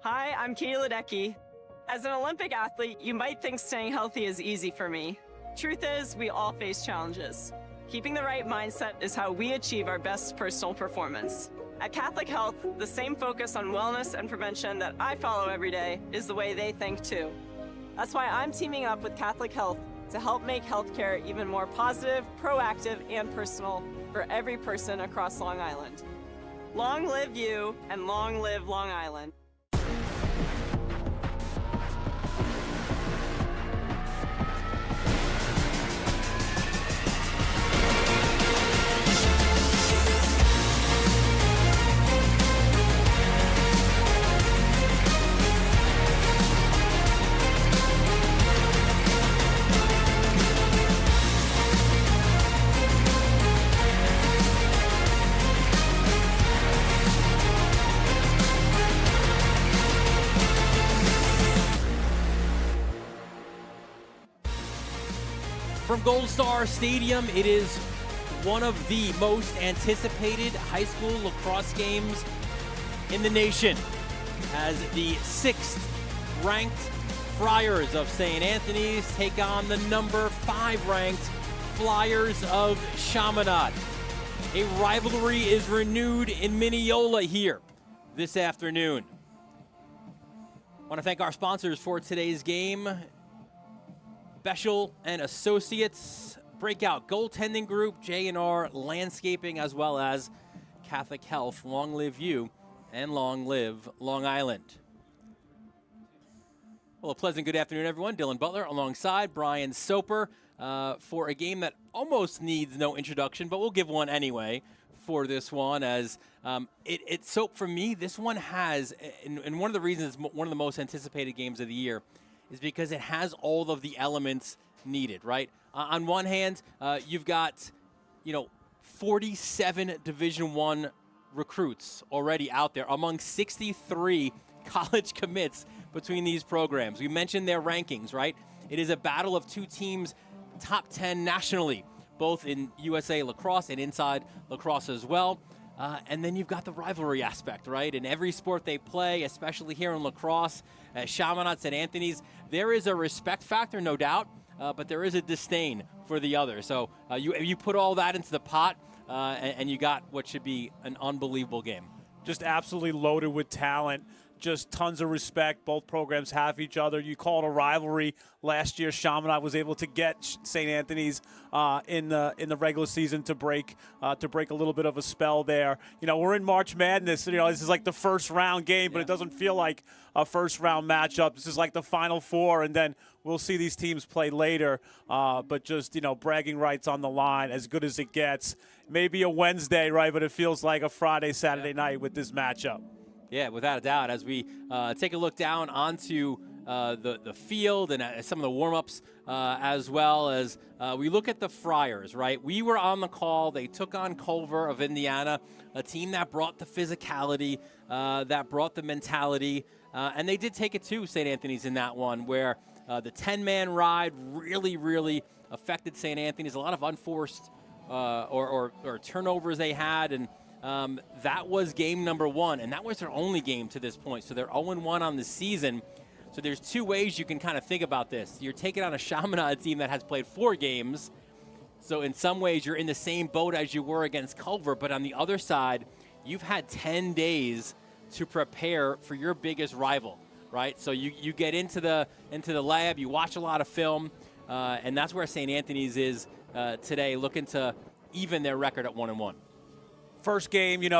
Hi, I'm Katie Ledecky. As an Olympic athlete, you might think staying healthy is easy for me. Truth is, we all face challenges. Keeping the right mindset is how we achieve our best personal performance. At Catholic Health, the same focus on wellness and prevention that I follow every day is the way they think too. That's why I'm teaming up with Catholic Health to help make healthcare even more positive, proactive, and personal for every person across Long Island. Long live you, and long live Long Island. From Gold Star Stadium, it is one of the most anticipated high school lacrosse games in the nation, as the 6th ranked Friars of St. Anthony's take on the number 5 ranked Flyers of Chaminade. A rivalry is renewed in Mineola here this afternoon. I want to thank our sponsors for today's game. Beshel and Associates, Breakout Goaltending Group, J&R Landscaping, as well as Catholic Health. Long live you, and long live Long Island. Well, a pleasant good afternoon, everyone. Dylan Butler alongside Brian Soper for a game that almost needs no introduction, but we'll give one anyway for this one, as Soap, for me, this one has, and one of the reasons it's one of the most anticipated games of the year is because it has all of the elements needed, right? On one hand, you've got, 47 Division I recruits already out there among 63 college commits between these programs. We mentioned their rankings, right? It is a battle of two teams, top 10 nationally, both in USA Lacrosse and inside Lacrosse as well. And then you've got the rivalry aspect, right? In every sport they play, especially here in lacrosse, at Chaminade, St. Anthony's, there is a respect factor, no doubt, but there is a disdain for the other. So you put all that into the pot, and you got what should be an unbelievable game. Just absolutely loaded with talent. Just tons of respect. Both programs have each other. You call it a rivalry. Last year, Chaminade was able to get St. Anthony's in the regular season to break a little bit of a spell there. We're in March Madness. This is like the first round game, but it doesn't feel like a first round matchup. This is like the Final Four, and then we'll see these teams play later. But just bragging rights on the line, as good as it gets. Maybe a Wednesday, right? But it feels like a Friday, Saturday night with this matchup. Yeah, without a doubt. As we take a look down onto the field and some of the warm-ups, as well as we look at the Friars, right? We were on the call. They took on Culver of Indiana, a team that brought the physicality, that brought the mentality, and they did take it to St. Anthony's in that one, where the 10-man ride really, really affected St. Anthony's. A lot of unforced or turnovers they had, and that was game number 1, and that was their only game to this point. So they're 0-1 on the season. So there's two ways you can kind of think about this. You're taking on a Chaminade team that has played 4 games. So in some ways, you're in the same boat as you were against Culver. But on the other side, you've had 10 days to prepare for your biggest rival, right? So you get into the lab, you watch a lot of film, and that's where St. Anthony's is today, looking to even their record at 1-1. First game, you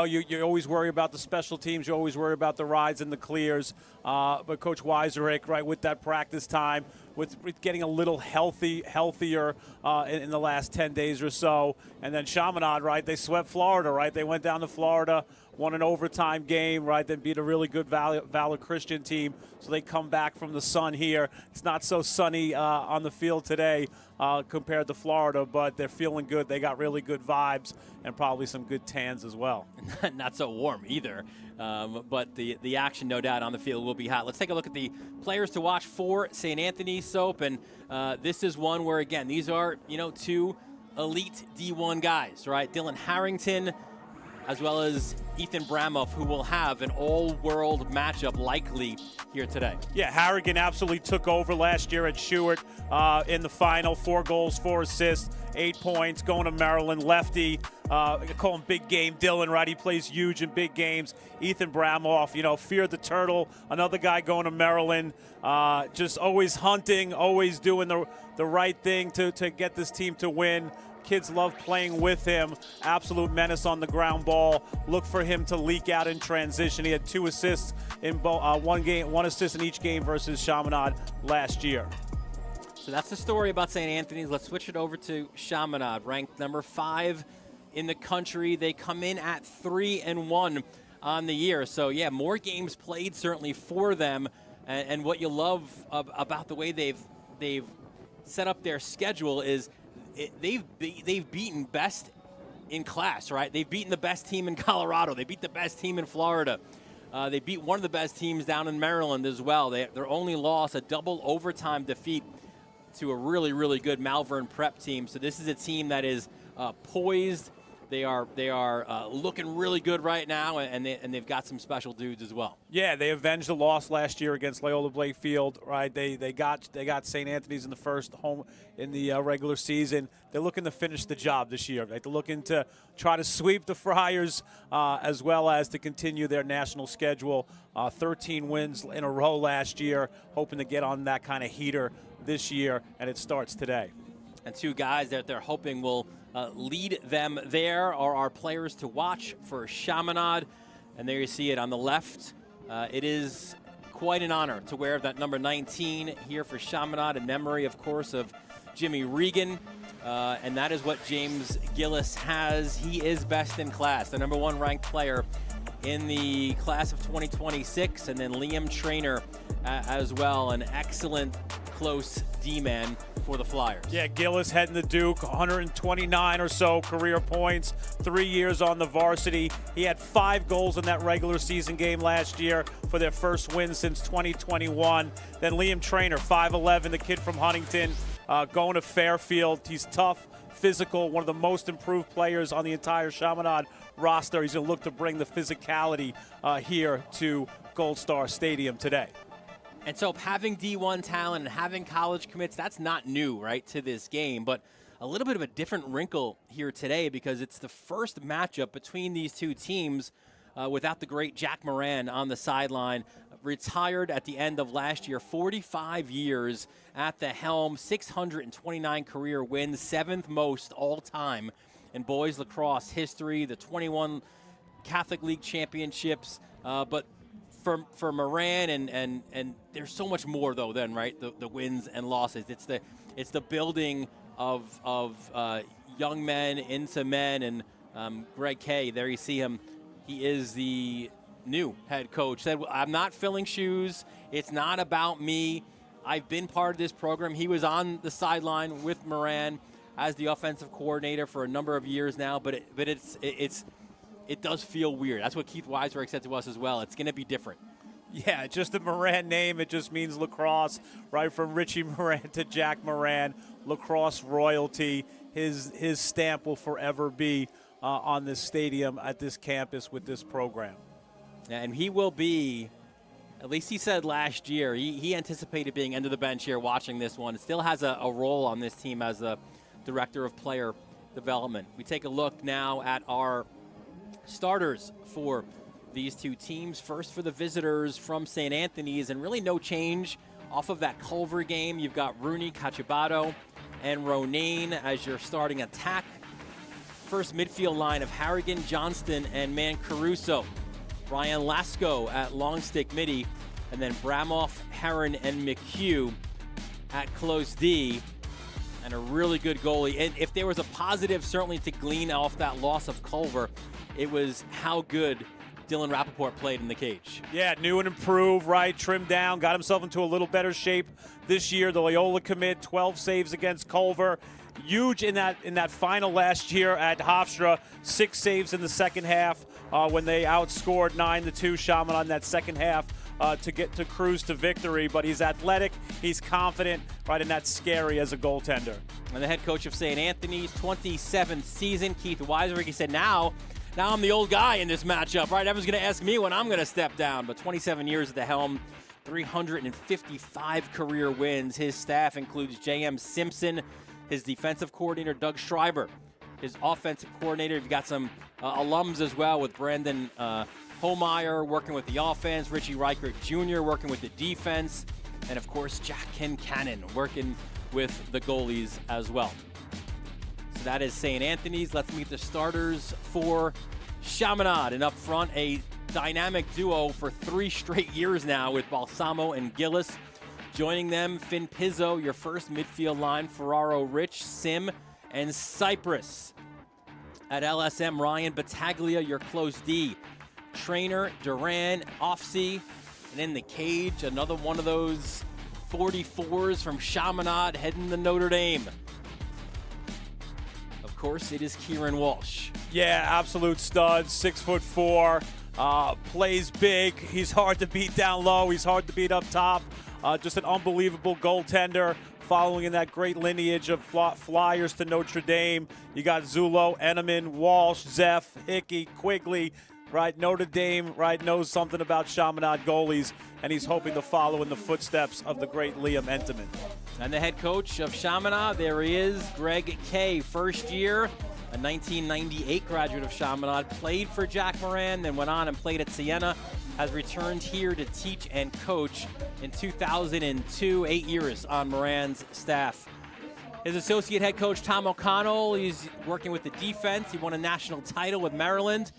always worry about the special teams. You always worry about the rides and the clears. But Coach Weiserick, right, with that practice time, with getting a little healthier in the last 10 days or so. And then Chaminade, right, they swept Florida, right? They went down to Florida, won an overtime game, right, then beat a really good Valor Christian team. So they come back from the sun here. It's not so sunny on the field today compared to Florida, but they're feeling good. They got really good vibes and probably some good tans as well. Not so warm either, but the action, no doubt, on the field will be hot. Let's take a look at the players to watch for St. Anthony's, Soap, and this is one where, again, these are, two elite D1 guys, right? Dylan Harrington, as well as Ethan Bramoff, who will have an all-world matchup likely here today. Yeah, Harrigan absolutely took over last year at Stewart in the final. 4 goals, 4 assists, 8 points, going to Maryland. Lefty, I call him Big Game Dylan, right? He plays huge in big games. Ethan Bramoff, Fear the Turtle, another guy going to Maryland. Just always hunting, always doing the right thing to get this team to win. Kids love playing with him. Absolute menace on the ground ball. Look for him to leak out in transition. He had 2 assists in one assist in each game versus Chaminade last year. So that's the story about St. Anthony's. Let's switch it over to Chaminade, ranked number 5 in the country. They come in at 3-1 on the year. So yeah, more games played certainly for them. And what you love about the way they've set up their schedule is they've beaten best in class, right? They've beaten the best team in Colorado. They beat the best team in Florida. They beat one of the best teams down in Maryland as well. Their only loss, a double overtime defeat to a really, really good Malvern Prep team. So this is a team that is poised. They are looking really good right now, and they've got some special dudes as well. Yeah, they avenged the loss last year against Loyola Blakefield, right? They got St. Anthony's in the first home in the regular season. They're looking to finish the job this year. Right? They're looking to try to sweep the Friars as well as to continue their national schedule. 13 wins in a row last year, hoping to get on that kind of heater this year, and it starts today. And 2 guys that they're hoping will lead them there are our players to watch for Chaminade. And there you see it on the left. It is quite an honor to wear that number 19 here for Chaminade, in memory, of course, of Jimmy Regan. And that is what James Gillis has. He is best in class, the number 1 ranked player in the class of 2026. And then Liam Traynor as well, an excellent close D-man for the Flyers. Yeah, Gillis heading the Duke, 129 or so career points, 3 years on the varsity. He had 5 goals in that regular season game last year for their first win since 2021. Then Liam Traynor, 5'11", the kid from Huntington, going to Fairfield. He's tough, physical, one of the most improved players on the entire Chaminade roster. He's going to look to bring the physicality here to Gold Star Stadium today. And so having D1 talent and having college commits, that's not new, right, to this game. But a little bit of a different wrinkle here today because it's the first matchup between these 2 teams without the great Jack Moran on the sideline. Retired at the end of last year, 45 years at the helm, 629 career wins, 7th most all-time in boys lacrosse history, the 21 Catholic League championships, but for Moran, and there's so much more though than right the wins and losses. It's the building of young men into men, and Greg Kay, there you see him. He is the new head coach. Said, I'm not filling shoes. It's not about me. I've been part of this program. He was on the sideline with Moran as the offensive coordinator for a number of years now, but it does feel weird. That's what Keith Weisberg said to us as well. It's going to be different. Yeah, just the Moran name, it just means lacrosse, right from Richie Moran to Jack Moran, lacrosse royalty. His stamp will forever be on this stadium, at this campus, with this program. And he will be, at least he said last year, he anticipated being end of the bench here watching this one. Still has a role on this team as the director of player development. We take a look now at our starters for these 2 teams. First for the visitors from St. Anthony's, and really no change off of that Culver game. You've got Rooney, Cacciabato, and Ronayne as your starting attack. First midfield line of Harrigan, Johnston, and Mancaruso. Brian Lasco at long stick midi, and then Bramoff, Heron, and McHugh at close D. And a really good goalie. And if there was a positive certainly to glean off that loss of Culver, it was how good Dylan Rappaport played in the cage. Yeah, new and improved, right? Trimmed down, got himself into a little better shape this year. The Loyola commit, 12 saves against Culver. Huge in that final last year at Hofstra. 6 saves in the second half when they outscored 9-2 Chaminade in that second half to cruise to victory. But he's athletic, he's confident, right, and that's scary as a goaltender. And the head coach of St. Anthony's, 27th season, Keith Weisberg, he said now Now I'm the old guy in this matchup, right? Everyone's going to ask me when I'm going to step down, but 27 years at the helm, 355 career wins. His staff includes J.M. Simpson, his defensive coordinator, Doug Schreiber, his offensive coordinator. You've got some alums as well with Brandon Homeyer working with the offense, Richie Reichert Jr. working with the defense, and of course, Jack Kincannon working with the goalies as well. So that is St. Anthony's. Let's meet the starters for Chaminade. And up front, a dynamic duo for 3 straight years now with Balsamo and Gillis. Joining them, Finn Pizzo, your first midfield line, Ferraro Rich, Sim, and Cypress. At LSM, Ryan Battaglia, your close D. Trainer, Duran, Offsey, and in the cage, another one of those 44s from Chaminade heading to Notre Dame. Of course, it is Kieran Walsh. Yeah, absolute stud, 6'4", plays big. He's hard to beat down low. He's hard to beat up top. Just an unbelievable goaltender, following in that great lineage of Flyers to Notre Dame. You got Zullo, Enneman, Walsh, Zeff, Hickey, Quigley, right? Notre Dame, right, knows something about Chaminade goalies, and he's hoping to follow in the footsteps of the great Liam Entenmann. And the head coach of Chaminade, there he is, Greg Kay, first year, a 1998 graduate of Chaminade, played for Jack Moran, then went on and played at Siena, has returned here to teach and coach in 2002, 8 years on Moran's staff. His associate head coach, Tom O'Connell, he's working with the defense. He won a national title with Maryland.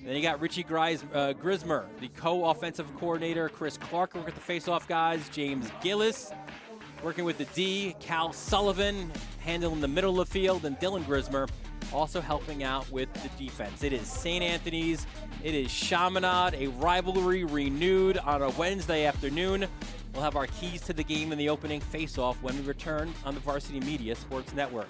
Then you got Richie Grismer, the co-offensive coordinator, Chris Clark working with the face-off guys, James Gillis working with the D, Cal Sullivan handling the middle of the field, and Dylan Grismer also helping out with the defense. It is St. Anthony's, it is Chaminade, a rivalry renewed on a Wednesday afternoon. We'll have our keys to the game in the opening face-off when we return on the Varsity Media Sports Network.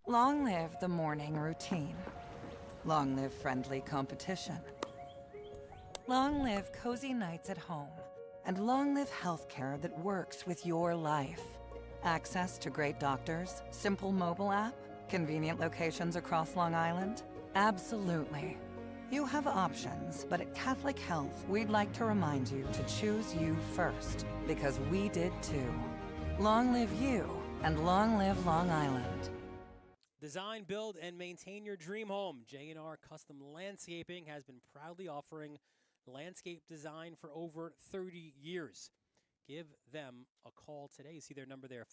Long live the morning routine. Long live friendly competition. Long live cozy nights at home. And long live healthcare that works with your life. Access to great doctors, simple mobile app, convenient locations across Long Island? Absolutely. You have options, but at Catholic Health, we'd like to remind you to choose you first, because we did too. Long live you, and long live Long Island. Design, build, and maintain your dream home. J&R Custom Landscaping has been proudly offering landscape design for over 30 years. Give them a call today. See their number there,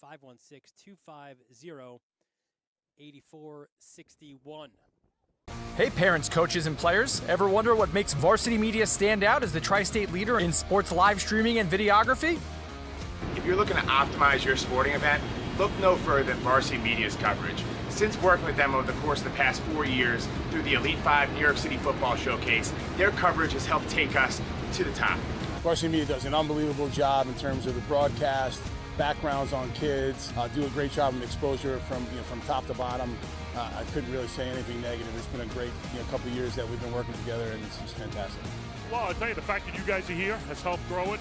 516-250-8461. Hey parents, coaches, and players. Ever wonder what makes Varsity Media stand out as the tri-state leader in sports live streaming and videography? If you're looking to optimize your sporting event, look no further than Varsity Media's coverage. Since working with them over the course of the past 4 years through the Elite 5 New York City Football Showcase, their coverage has helped take us to the top. Varsity Media does an unbelievable job in terms of the broadcast, backgrounds on kids, do a great job of exposure from top to bottom. I couldn't really say anything negative. It's been a great couple of years that we've been working together, and it's just fantastic. Well, I'll tell you, the fact that you guys are here has helped grow it,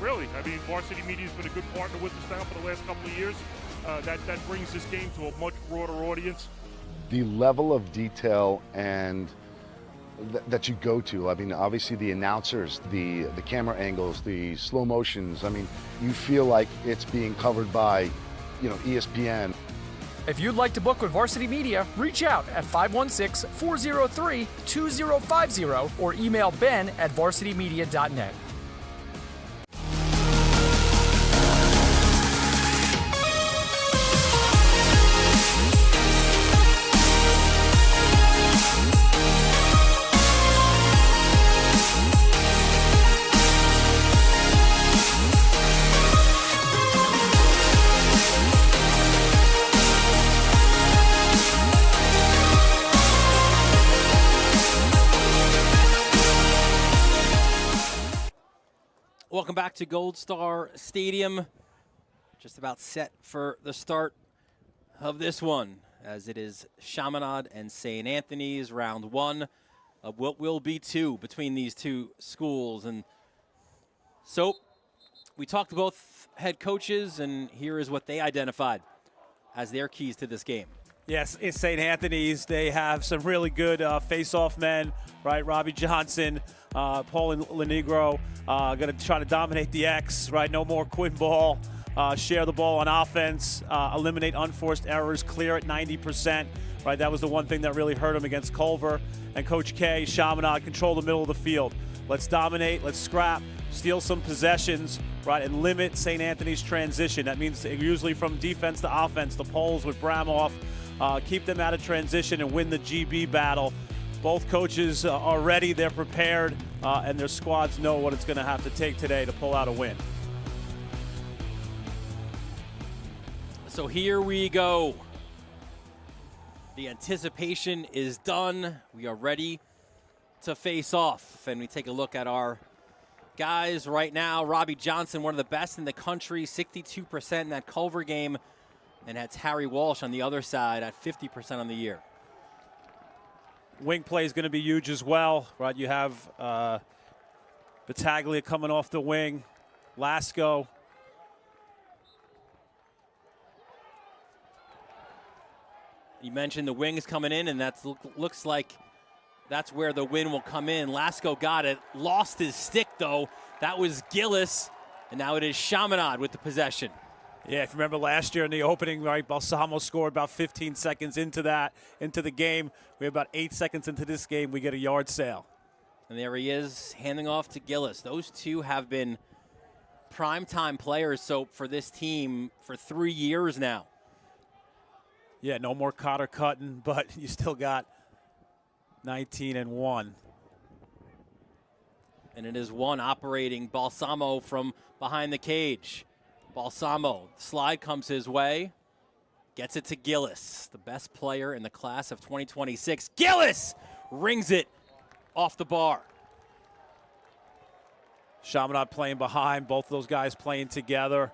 really. I mean, Varsity Media has been a good partner with us now for the last couple of years. That brings this game to a much broader audience. The level of detail and that you go to, I mean, obviously the announcers, the camera angles, the slow motions, I mean, you feel like it's being covered by, ESPN. If you'd like to book with Varsity Media, reach out at 516-403-2050 or email ben@varsitymedia.net. Welcome back to Gold Star Stadium. Just about set for the start of this one, as it is Chaminade and St. Anthony's, round one of what will be two between these two schools. And So we talked to both head coaches, and here is what they identified as their keys to this game. Yes, it's St. Anthony's. They have some really good face-off men, right? Robbie Johnson, Paul Lenegro, going to try to dominate the X, right? No more Quinn ball. Share the ball on offense, eliminate unforced errors, clear at 90%, right? That was the one thing that really hurt him against Culver. And Coach K, Chaminade, control the middle of the field. Let's dominate, let's scrap, steal some possessions, right, and limit St. Anthony's transition. That means usually from defense to offense, the poles with Bramoff, keep them out of transition and win the GB battle. Both coaches are ready, they're prepared, and their squads know what it's going to have to take today to pull out a win. So here we go. The anticipation is done. We are ready to face off. And we take a look at our guys right now. Robbie Johnson, one of the best in the country, 62% in that Culver game. And that's Harry Walsh on the other side at 50% on the year. Wing play is going to be huge as well, right? You have Battaglia coming off the wing, Lasco. You mentioned the wings coming in, and that looks like that's where the win will come in. Lasco got it, lost his stick though. That was Gillis, and now it is Chaminade with the possession. Yeah, if you remember last year in the opening, right, Balsamo scored about 15 seconds into the game. We have about 8 seconds into this game, we get a yard sale. And there he is, handing off to Gillis. Those two have been primetime players for this team for 3 years now. Yeah, no more Cotter cutting, but you still got 19-1. And it is one operating Balsamo from behind the cage. Balsamo, slide comes his way, gets it to Gillis, the best player in the class of 2026. Gillis rings it off the bar. Chaminade playing behind, both of those guys playing together.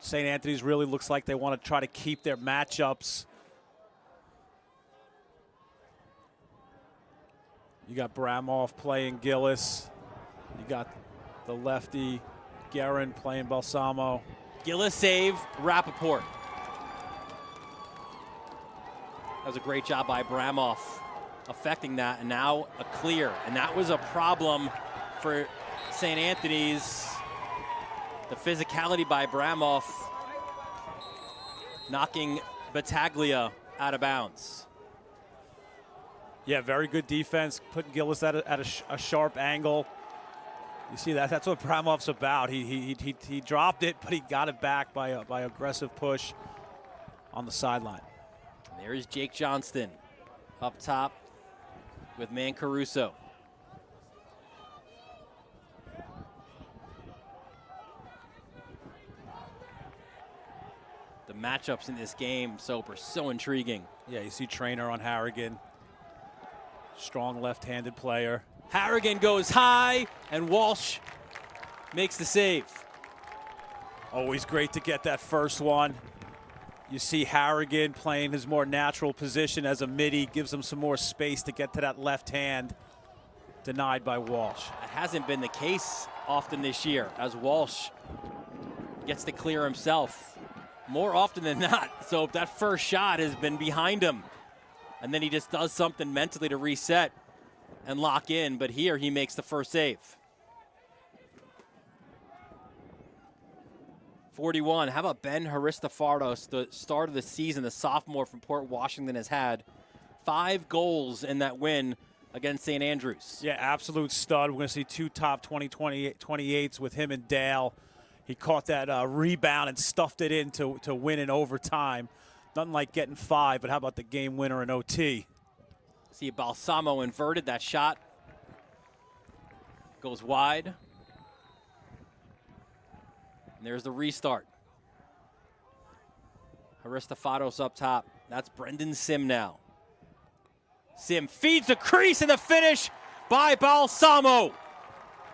St. Anthony's really looks like they want to try to keep their matchups. You got Bramoff playing Gillis. You got the lefty Guerin playing Balsamo. Gillis save, Rappaport. That was a great job by Bramoff affecting that, and now a clear. And that was a problem for St. Anthony's. The physicality by Bramoff knocking Battaglia out of bounds. Yeah, very good defense, putting Gillis at a sharp angle. You see that? That's what Bramoff's about. He dropped it, but he got it back by aggressive push on the sideline. And there is Jake Johnston up top with Man Caruso. The matchups in this game are so intriguing. Yeah, you see Trainer on Harrigan. Strong left-handed player. Harrigan goes high, and Walsh makes the save. Always great to get that first one. You see Harrigan playing his more natural position as a midi, gives him some more space to get to that left hand. Denied by Walsh. That hasn't been the case often this year, as Walsh gets to clear himself more often than not. So that first shot has been behind him, and then he just does something mentally to reset and lock in, but here he makes the first save. 41. How about Ben Haristofardos, the start of the season, the sophomore from Port Washington, has had 5 goals in that win against St. Andrews. Yeah, absolute stud. We're going to see 2 top 28s with him and Dale. He caught that rebound and stuffed it in to win in overtime. Nothing like getting 5, but how about the game winner in OT? See Balsamo inverted that shot. Goes wide. And there's the restart. Haristofados up top. That's Brendan Sim now. Sim feeds the crease and the finish by Balsamo.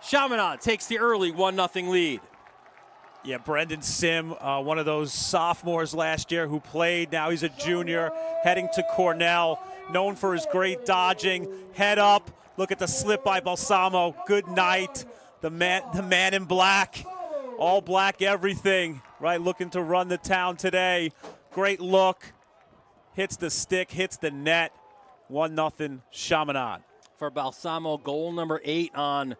Chaminade takes the early 1-0 lead. Yeah, Brendan Sim, one of those sophomores last year who played. Now he's a junior heading to Cornell. Known for his great dodging. Head up. Look at the slip by Balsamo. Good night. The man in black, all black everything, right? Looking to run the town today. Great look. Hits the stick, hits the net. 1-0 Chaminade. For Balsamo, goal number 8 on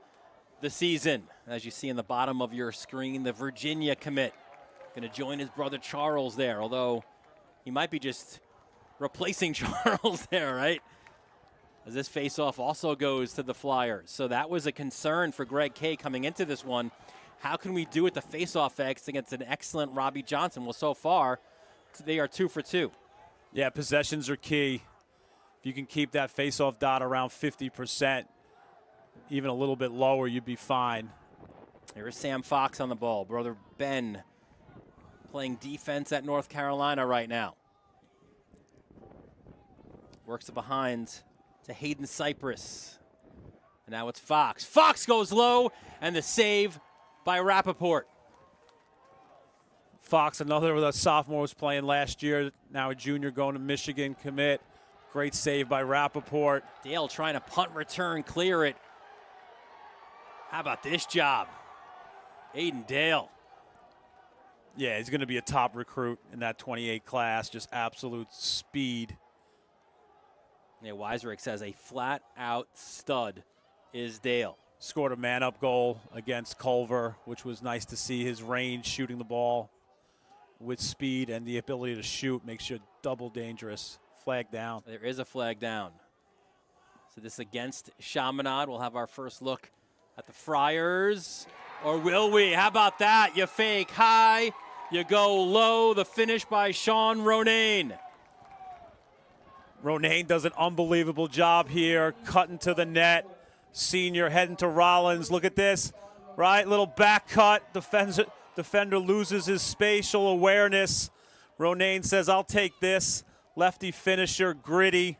the season. As you see in the bottom of your screen, the Virginia commit. Going to join his brother Charles there, although he might be just replacing Charles there, right? As this faceoff also goes to the Flyers. So that was a concern for Greg Kay coming into this one. How can we do it the faceoff X against an excellent Robbie Johnson? Well, so far, they are 2 for 2. Yeah, possessions are key. If you can keep that faceoff dot around 50%, even a little bit lower, you'd be fine. Here's Sam Fox on the ball. Brother Ben playing defense at North Carolina right now. Works it behind to Hayden Cypress. And now it's Fox. Fox goes low, and the save by Rappaport. Fox, another of the sophomore, was playing last year. Now a junior going to Michigan commit. Great save by Rappaport. Dale trying to punt return, clear it. How about this job? Aiden Dale. Yeah, he's going to be a top recruit in that 28 class. Just absolute speed. Yeah, Weiserick says a flat-out stud is Dale. Scored a man-up goal against Culver, which was nice to see. His range, shooting the ball with speed and the ability to shoot makes you double dangerous. Flag down. There is a flag down. So this against Chaminade. We'll have our first look at the Friars. Or will we? How about that? You fake high, you go low. The finish by Sean Ronayne. Ronayne does an unbelievable job here, cutting to the net. Senior heading to Rollins. Look at this, right? Little back cut. Defender loses his spatial awareness. Ronayne says, I'll take this. Lefty finisher, gritty.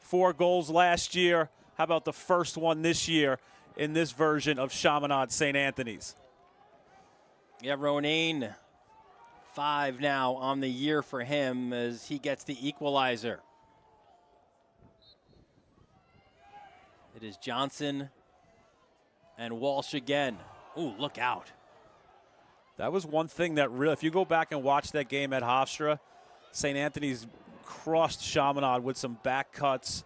4 goals last year. How about the first one this year in this version of Chaminade St. Anthony's? Yeah, Ronayne, 5 now on the year for him as he gets the equalizer. It is Johnson and Walsh again. Ooh, look out. That was one thing that really, if you go back and watch that game at Hofstra, St. Anthony's crossed Chaminade with some back cuts,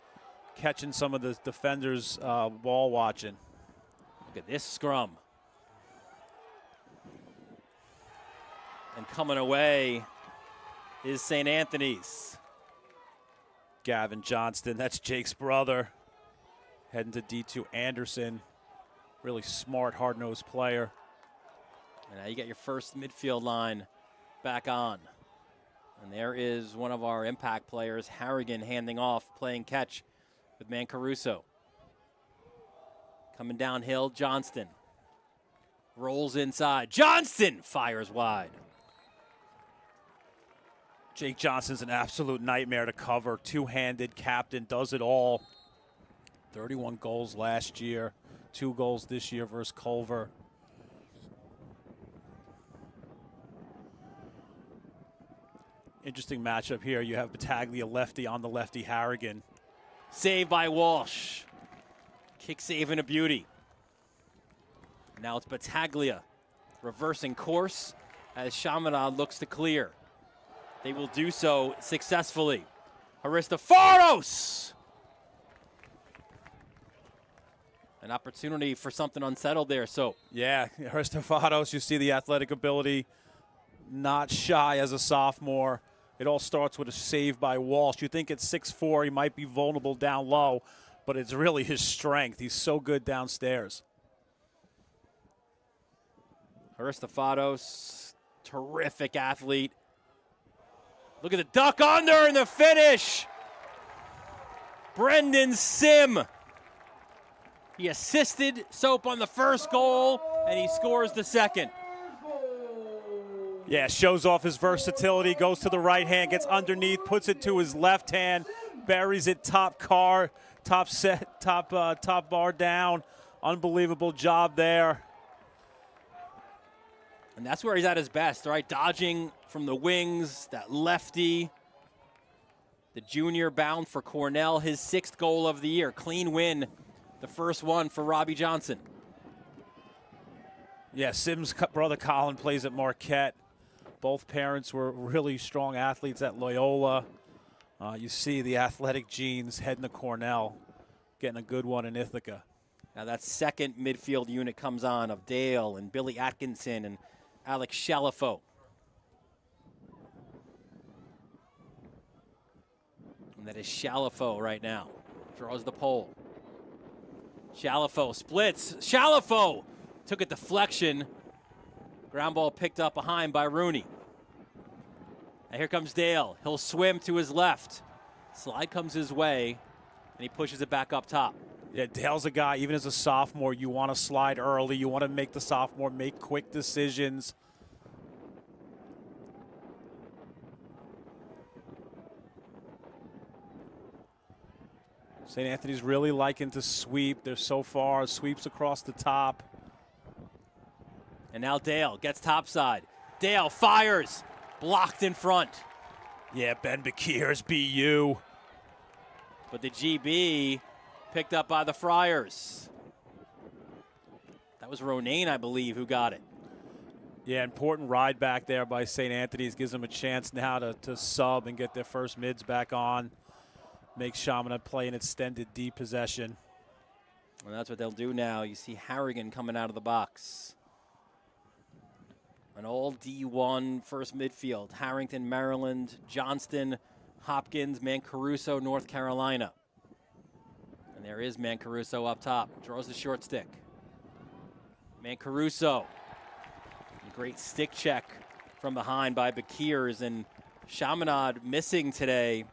catching some of the defenders ball watching. Look at this scrum. And coming away is St. Anthony's. Gavin Johnston, that's Jake's brother. Heading to D2 Anderson. Really smart, hard-nosed player. And now you get your first midfield line back on. And there is one of our impact players, Harrigan, handing off, playing catch with Mancaruso. Coming downhill, Johnston. Rolls inside. Johnston fires wide. Jake Johnston's an absolute nightmare to cover. Two-handed captain, does it all. 31 goals last year, 2 goals this year versus Culver. Interesting matchup here. You have Battaglia lefty on the lefty Harrigan. Save by Walsh. Kick save and a beauty. Now it's Battaglia reversing course as Chaminade looks to clear. They will do so successfully. Aristofaros! An opportunity for something unsettled there. So yeah, Aristofaros, you see the athletic ability, not shy as a sophomore. It all starts with a save by Walsh. You think at 6'4", he might be vulnerable down low, but it's really his strength. He's so good downstairs. Aristofaros, terrific athlete. Look at the duck under and the finish. Brendan Sim. He assisted Soap on the first goal, and he scores the second. Yeah, shows off his versatility, goes to the right hand, gets underneath, puts it to his left hand, buries it top bar down. Unbelievable job there. And that's where he's at his best, right? Dodging from the wings, that lefty. The junior bound for Cornell, his 6th goal of the year. Clean win, the first one for Robbie Johnson. Yeah, Sim's brother Colin plays at Marquette. Both parents were really strong athletes at Loyola. You see the athletic genes heading to Cornell, getting a good one in Ithaca. Now that second midfield unit comes on of Dale and Billy Atkinson and Alex Shalafo. And that is Shalafo right now. Draws the pole. Shalafo splits. Shalafo took a deflection. Ground ball picked up behind by Rooney. And here comes Dale. He'll swim to his left. Slide comes his way, and he pushes it back up top. Yeah, Dale's a guy, even as a sophomore, you want to slide early. You want to make the sophomore make quick decisions. St. Anthony's really liking to sweep. They're so far, sweeps across the top. And now Dale gets topside. Dale fires, blocked in front. Yeah, Ben Bakir's BU. But the GB picked up by the Friars. That was Ronayne, I believe, who got it. Yeah, important ride back there by St. Anthony's. Gives them a chance now to sub and get their first mids back on. Makes Chaminade play an extended deep possession. And that's what they'll do now. You see Harrigan coming out of the box. An all D1 first midfield. Harrington, Maryland, Johnston, Hopkins, Mancaruso, North Carolina. And there is Mancaruso up top. Draws the short stick. Mancaruso. Great stick check from behind by Bakirs. And Chaminade missing today.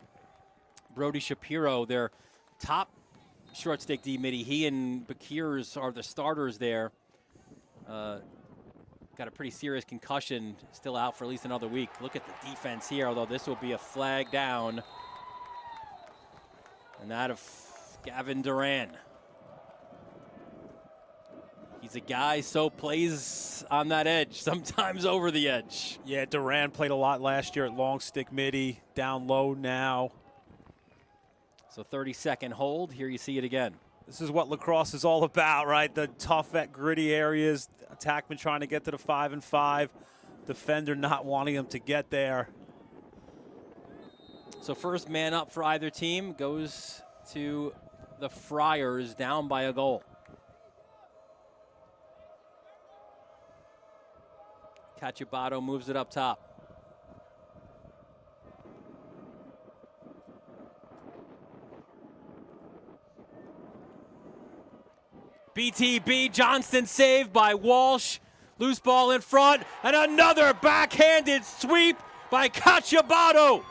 Brody Shapiro, their top short stick D-midi. He and Bakirs are the starters there. Got a pretty serious concussion, still out for at least another week. Look at the defense here, although this will be a flag down. And that of Gavin Duran. He's a guy so plays on that edge, sometimes over the edge. Yeah, Duran played a lot last year at long stick midi, down low now. So 30-second hold, here you see it again. This is what lacrosse is all about, right? The tough at gritty areas, attackman trying to get to the 5-and-5, defender not wanting them to get there. So first man up for either team goes to the Friars, down by a goal. Cacciabato moves it up top. BTB, Johnston saved by Walsh. Loose ball in front, and another backhanded sweep by Cacciabato.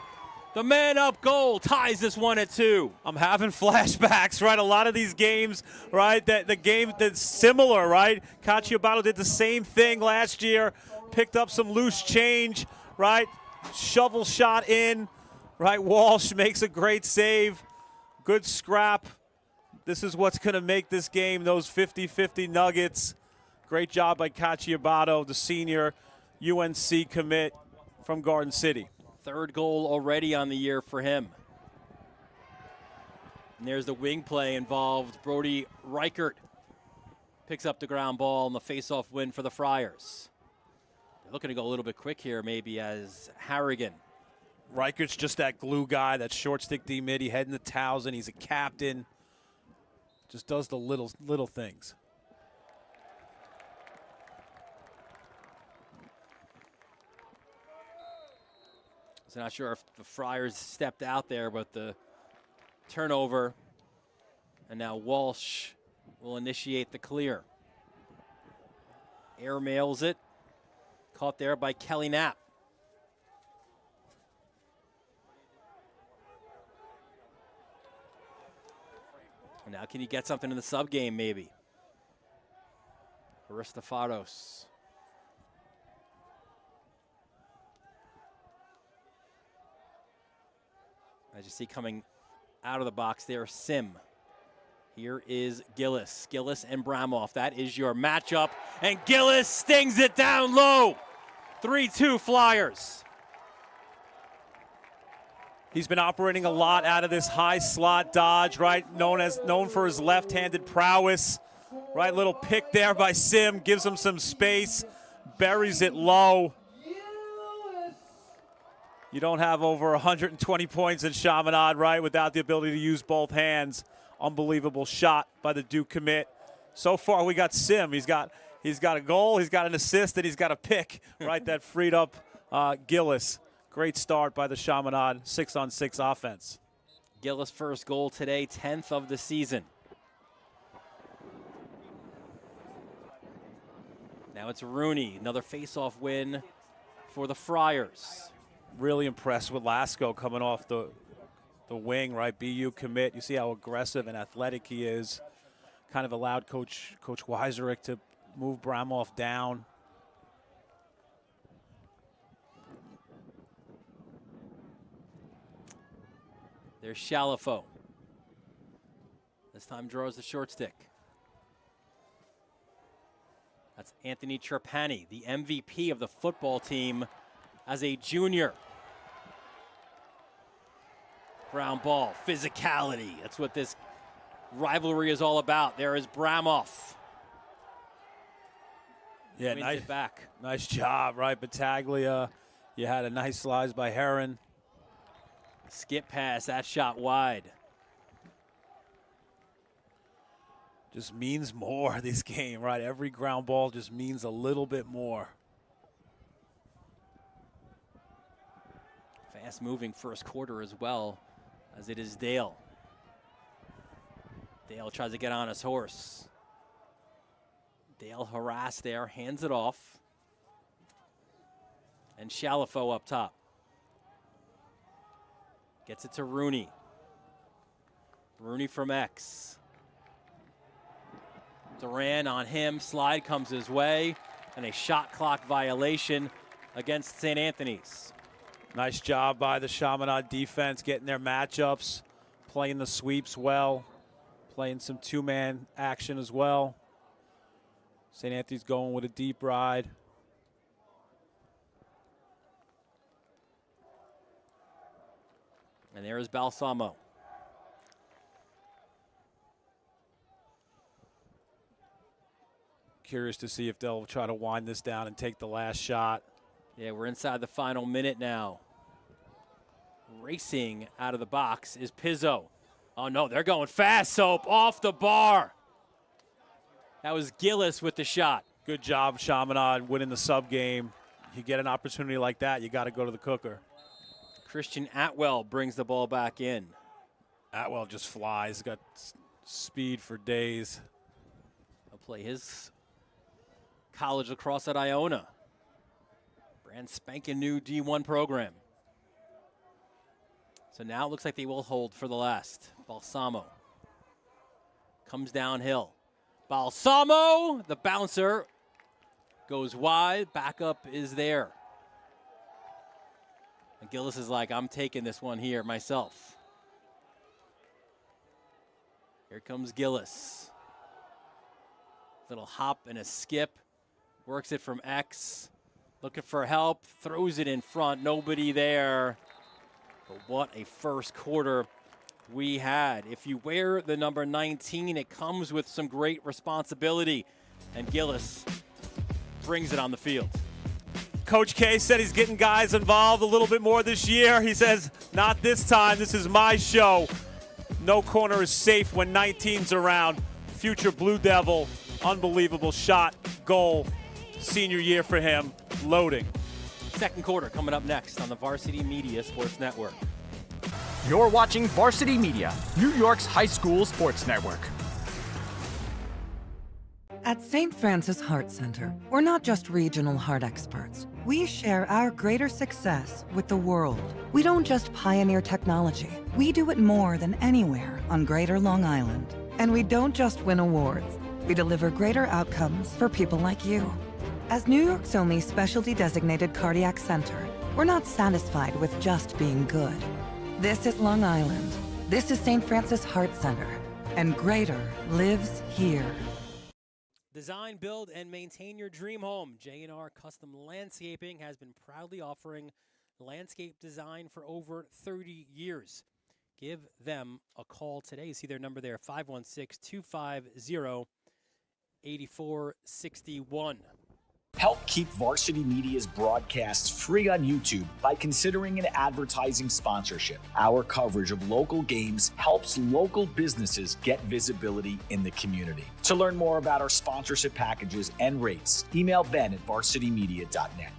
The man up goal ties this one at 2. I'm having flashbacks, right? A lot of these games, right? The game that's similar, right? Cacciabato did the same thing last year, picked up some loose change, right? Shovel shot in, right? Walsh makes a great save. Good scrap. This is what's going to make this game, those 50-50 nuggets. Great job by Cacciabato, the senior UNC commit from Garden City. Third goal already on the year for him. And there's the wing play involved. Brody Reichert picks up the ground ball and the face-off win for the Friars. They're looking to go a little bit quick here maybe as Harrigan. Reichert's just that glue guy, that short stick D-midi, heading to Towson. He's a captain. Just does the little things. So not sure if the Friars stepped out there, but the turnover. And now Walsh will initiate the clear. Airmails it. Caught there by Kelly Knapp. And now can you get something in the sub game maybe? Aristofados. As you see coming out of the box there, Sim. Here is Gillis. Gillis and Bramoff. That is your matchup. And Gillis stings it down low. 3-2 Flyers. He's been operating a lot out of this high slot dodge, right? Known for his left-handed prowess. Right, little pick there by Sim, gives him some space, buries it low. You don't have over 120 points in Chaminade, right, without the ability to use both hands. Unbelievable shot by the Duke commit. So far, we got Sim. He's got a goal, he's got an assist, and he's got a pick, right, that freed up Gillis. Great start by the Chaminade 6-on-6 offense. Gillis' first goal today, 10th of the season. Now it's Rooney, another face-off win for the Friars. Really impressed with Lasco coming off the wing, right? BU commit. You see how aggressive and athletic he is. Kind of allowed Coach Weiserick to move Bramoff down. There's Shalafo. This time draws the short stick. That's Anthony Trapani, the MVP of the football team as a junior. Ground ball, physicality. That's what this rivalry is all about. There is Bramoff. Yeah, nice job, right? Battaglia, you had a nice slice by Heron. Skip pass, that shot wide. Just means more this game, right? Every ground ball just means a little bit more. Fast moving first quarter as well, as it is Dale. Dale tries to get on his horse. Dale harassed there, hands it off. And Shalafo up top. Gets it to Rooney. Rooney from X. Duran on him, slide comes his way, and a shot clock violation against St. Anthony's. Nice job by the Chaminade defense, getting their matchups, playing the sweeps well, playing some two-man action as well. St. Anthony's going with a deep ride. And there is Balsamo. Curious to see if they'll try to wind this down and take the last shot. Yeah, we're inside the final minute now. Racing out of the box is Pizzo. Oh no, they're going fast, Soap, off the bar. That was Gillis with the shot. Good job, Chaminade, winning the sub game. You get an opportunity like that, you got to go to the cooker. Christian Atwell brings the ball back in. Atwell just flies, got speed for days. He'll play his college lacrosse at Iona. Brand spanking new D1 program. So now it looks like they will hold for the last. Balsamo comes downhill. Balsamo, the bouncer, goes wide. Backup is there. And Gillis is like, I'm taking this one here myself. Here comes Gillis. Little hop and a skip. Works it from X. Looking for help. Throws it in front. Nobody there. But what a first quarter we had. If you wear the number 19, it comes with some great responsibility. And Gillis brings it on the field. Coach K said he's getting guys involved a little bit more this year. He says, not this time. This is my show. No corner is safe when 19's around. Future Blue Devil, unbelievable shot, goal, senior year for him, loading. Second quarter coming up next on the Varsity Media Sports Network. You're watching Varsity Media, New York's high school sports network. At St. Francis Heart Center, we're not just regional heart experts. We share our greater success with the world. We don't just pioneer technology. We do it more than anywhere on Greater Long Island. And we don't just win awards. We deliver greater outcomes for people like you. As New York's only specialty designated cardiac center, we're not satisfied with just being good. This is Long Island. This is St. Francis Heart Center. And greater lives here. Design, build, and maintain your dream home. J&R Custom Landscaping has been proudly offering landscape design for over 30 years. Give them a call today. See their number there, 516-250-8255. 84-61. Help keep Varsity Media's broadcasts free on YouTube by considering an advertising sponsorship. Our coverage of local games helps local businesses get visibility in the community. To learn more about our sponsorship packages and rates, email ben@varsitymedia.net.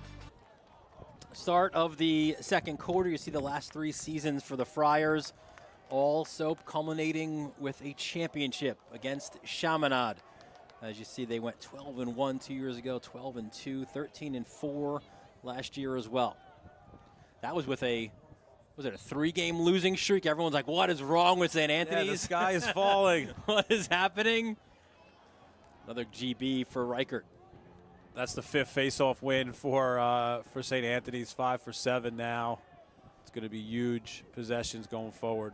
Start of the second quarter, you see the last 3 seasons for the Friars, all soap culminating with a championship against Chaminade. As you see, they went 12-1 2 years ago, 12-2, 13-4 last year as well. That was with a 3-game losing streak? Everyone's like, what is wrong with St. Anthony's? Yeah, the sky is falling. What is happening? Another GB for Reichert. That's the 5th face-off win for St. Anthony's, 5 for 7 now. It's going to be huge possessions going forward.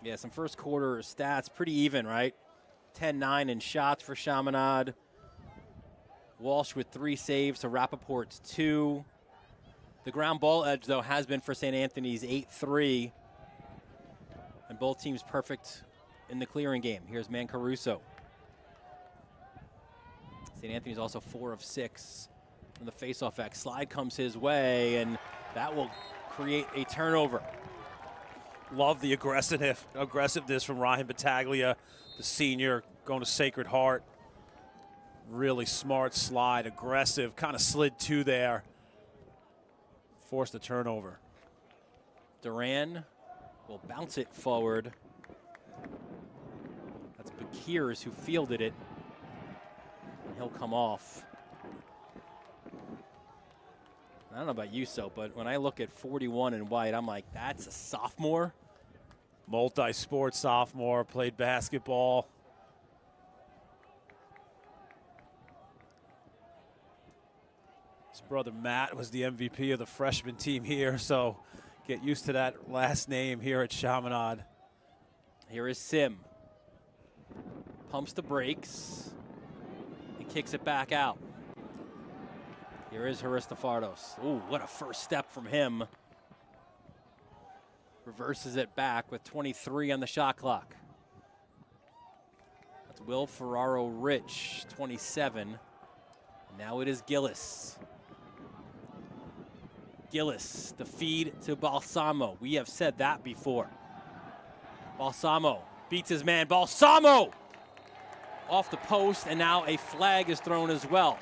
Yeah, some first quarter stats, pretty even, right? 10-9 in shots for Chaminade. Walsh with 3 saves to Rappaport's 2. The ground ball edge, though, has been for St. Anthony's 8-3. And both teams perfect in the clearing game. Here's Mancaruso. St. Anthony's also 4 of 6 from the faceoff X. Slide comes his way, and that will create a turnover. Love the aggressiveness from Ryan Battaglia, the senior, going to Sacred Heart. Really smart slide, aggressive, kind of slid 2 there. Forced the turnover. Duran will bounce it forward. That's Bakirs who fielded it. And he'll come off. I don't know about you, so, but when I look at 41 in white, I'm like, that's a sophomore. Multi-sport sophomore, played basketball. His brother Matt was the MVP of the freshman team here, so get used to that last name here at Chaminade. Here is Sim. Pumps the brakes and kicks it back out. Here is Haristofardos. Ooh, what a first step from him. Reverses it back with 23 on the shot clock. That's Will Ferraro-Rich, 27. Now it is Gillis. Gillis, the feed to Balsamo. We have said that before. Balsamo beats his man. Balsamo off the post, and now a flag is thrown as well.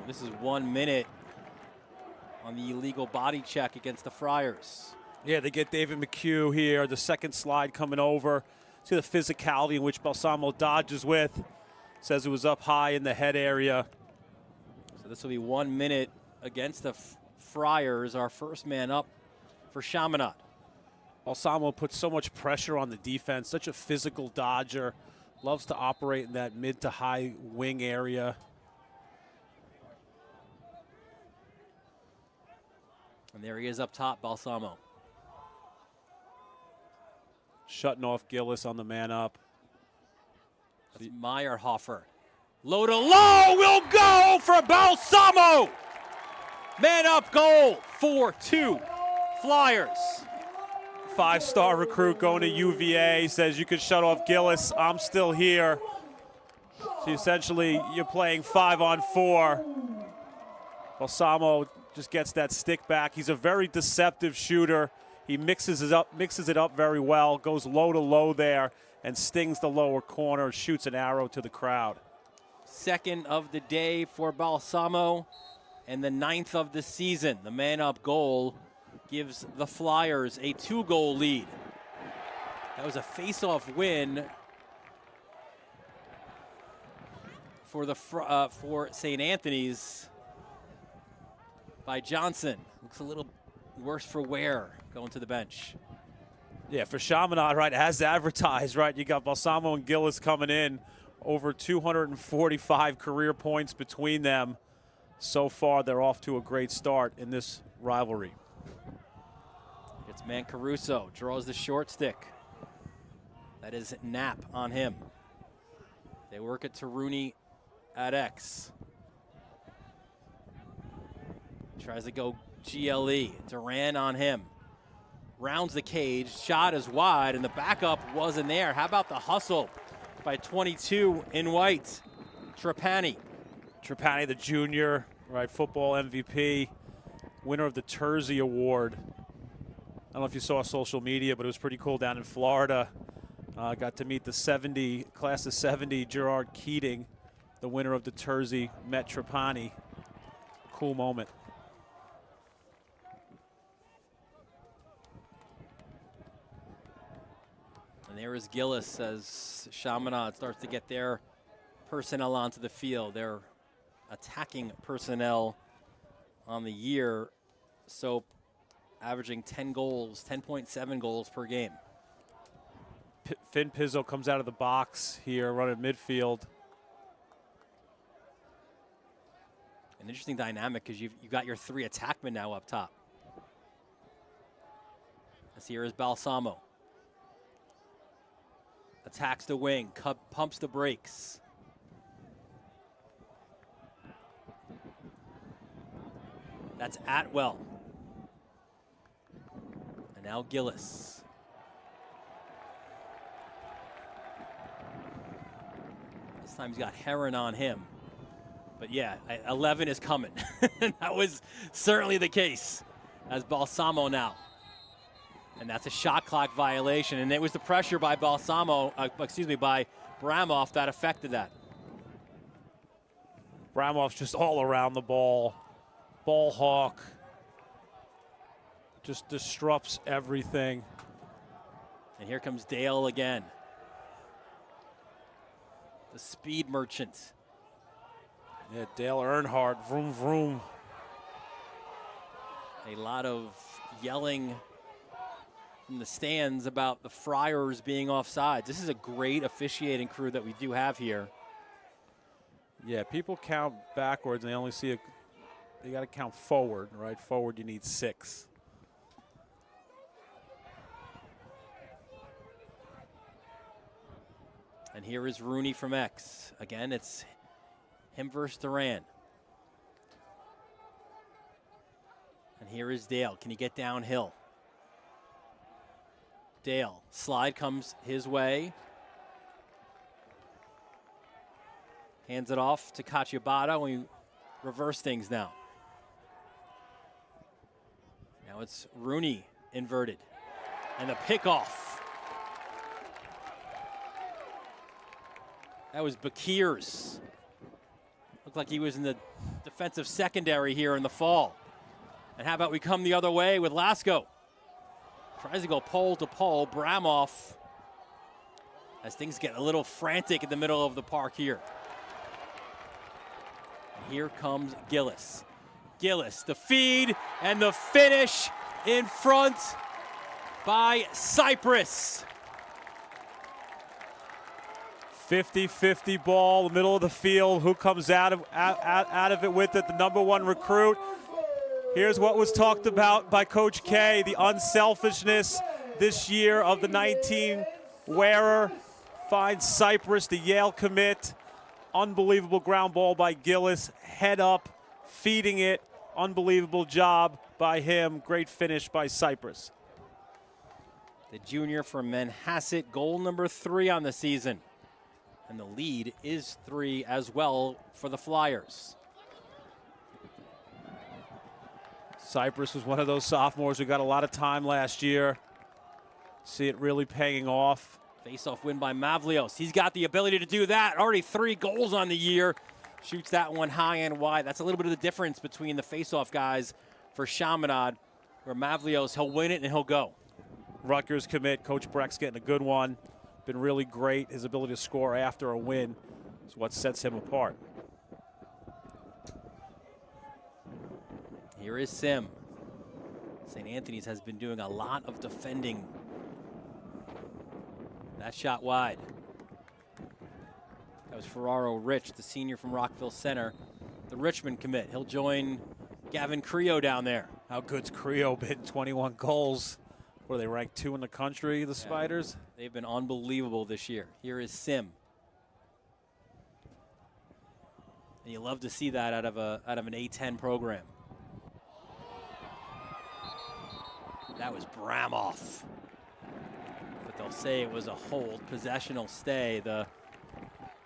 This is 1 minute on the illegal body check against the Friars. Yeah, they get David McHugh here. The second slide coming over. See the physicality in which Balsamo dodges with. Says it was up high in the head area. So this will be 1 minute against the Friars. Our first man up for Chaminade. Balsamo puts so much pressure on the defense. Such a physical dodger. Loves to operate in that mid to high wing area. And there he is up top, Balsamo. Shutting off Gillis on the man up. That's Meyerhofer. Low to low will go for Balsamo. Man up goal, 4-2 Flyers. 5-star recruit going to UVA, says you could shut off Gillis, I'm still here. So essentially you're playing 5-on-4. Balsamo just gets that stick back. He's a very deceptive shooter. He mixes it up very well, goes low to low there and stings the lower corner, shoots an arrow to the crowd. Second of the day for Balsamo and the 9th of the season. The man-up goal gives the Flyers a 2-goal lead. That was a face-off win for St. Anthony's by Johnson. Looks a little worse for wear going to the bench. Yeah, for Chaminade, right, as advertised, right, you got Balsamo and Gillis coming in. Over 245 career points between them. So far, they're off to a great start in this rivalry. It's Mancaruso, draws the short stick. That is Knapp on him. They work it to Rooney at X. Tries to go GLE. Duran on him. Rounds the cage, shot is wide, and the backup wasn't there. How about the hustle by 22 in white? Trapani, the junior, right, football MVP, winner of the Terzi Award. I don't know if you saw social media, but it was pretty cool down in Florida. Got to meet the class of 70, Gerard Keating, the winner of the Terzi, met Trapani. Cool moment. And there is Gillis as Chaminade starts to get their personnel onto the field. Their attacking personnel on the year, so averaging 10 goals, 10.7 goals per game. Finn Pizzo comes out of the box here, running midfield. An interesting dynamic because you've got your 3 attackmen now up top. As here is Balsamo. Attacks the wing, pumps the brakes. That's Atwell. And now Gillis. This time he's got Heron on him. But yeah, 11 is coming. That was certainly the case as Balsamo now. And that's a shot clock violation. And it was the pressure by by Bramoff that affected that. Bramoff's just all around the ball. Ball hawk. Just disrupts everything. And here comes Dale again. The speed merchant. Yeah, Dale Earnhardt, vroom, vroom. A lot of yelling from the stands about the Friars being offsides. This is a great officiating crew that we do have here. Yeah, people count backwards and they only see you got to count forward, right? Forward, you need 6. And here is Rooney from X. Again, it's him versus Duran. And here is Dale. Can he get downhill? Dale, slide comes his way. Hands it off to Cacciabata. We reverse things now. Now it's Rooney inverted. And the pickoff. That was Bakir's. Looked like he was in the defensive secondary here in the fall. And how about we come the other way with Lasko? Tries to go pole to pole. Bramoff, as things get a little frantic in the middle of the park here. And here comes Gillis. Gillis, the feed and the finish in front by Cyprus. 50-50 ball, middle of the field. Who comes out of it with it? The #1 recruit. Here's what was talked about by Coach K, the unselfishness this year of the 19 wearer. Finds Cyprus, the Yale commit. Unbelievable ground ball by Gillis. Head up, feeding it. Unbelievable job by him. Great finish by Cyprus. The junior from Manhasset, goal #3 on the season. And the lead is 3 as well for the Flyers. Cyprus was one of those sophomores who got a lot of time last year. See it really paying off. Face-off win by Mavlios. He's got the ability to do that. Already 3 goals on the year. Shoots that one high and wide. That's a little bit of the difference between the face-off guys for Chaminade, where Mavlios, he'll win it and he'll go. Rutgers commit. Coach Breck's getting a good one. Been really great. His ability to score after a win is what sets him apart. Here is Sim. St. Anthony's has been doing a lot of defending. That shot wide. That was Ferraro Rich, the senior from Rockville Center. The Richmond commit. He'll join Gavin Creo down there. How good's Creo been? 21 goals. Were they ranked 2 in the country, the Spiders? They've been unbelievable this year. Here is Sim. And you love to see that out of an A10 program. That was Bramoff. But they'll say it was a hold. Possession will stay. The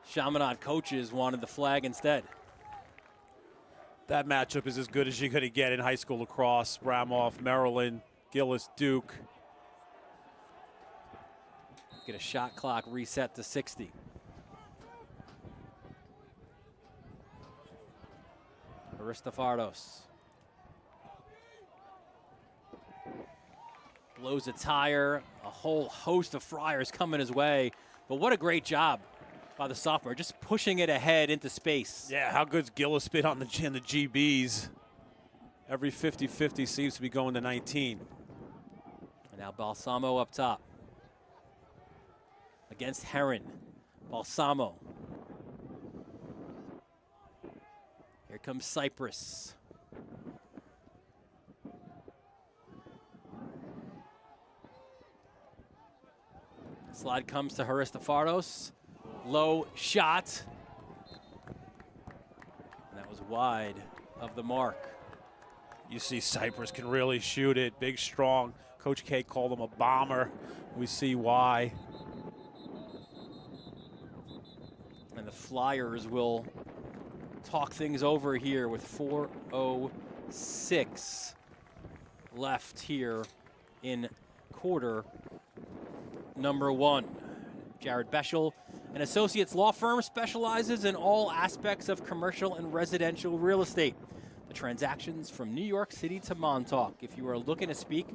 Chaminade coaches wanted the flag instead. That matchup is as good as you're going to get in high school lacrosse. Bramoff, Maryland, Gillis, Duke. Get a shot clock reset to 60. Aristofardos blows a tire. A whole host of Friars coming his way. But what a great job by the sophomore, just pushing it ahead into space. Yeah, how good's Gillis been on the GBs? Every 50-50 seems to be going to 19. And now Balsamo up top. Against Heron. Balsamo. Here comes Cypress. Slide comes to Aristofardos. Low shot. And that was wide of the mark. You see Cypress can really shoot it. Big, strong. Coach K called him a bomber. We see why. And the Flyers will talk things over here with 4:06 left here in quarter number 1. Jared Beschel, an associates law firm, specializes in all aspects of commercial and residential real estate. The transactions from New York City to Montauk. If you are looking to speak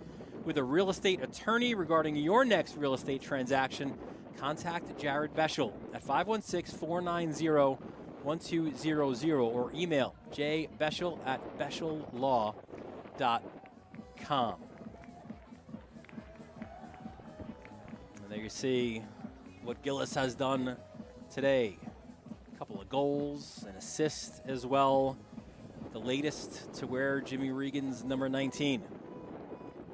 with a real estate attorney regarding your next real estate transaction, contact Jared Beschel at 516-490-1200 or email jbeschel@beschellaw.com. And there you see what Gillis has done today. A couple of goals, an assist as well. The latest to wear Jimmy Regan's number 19.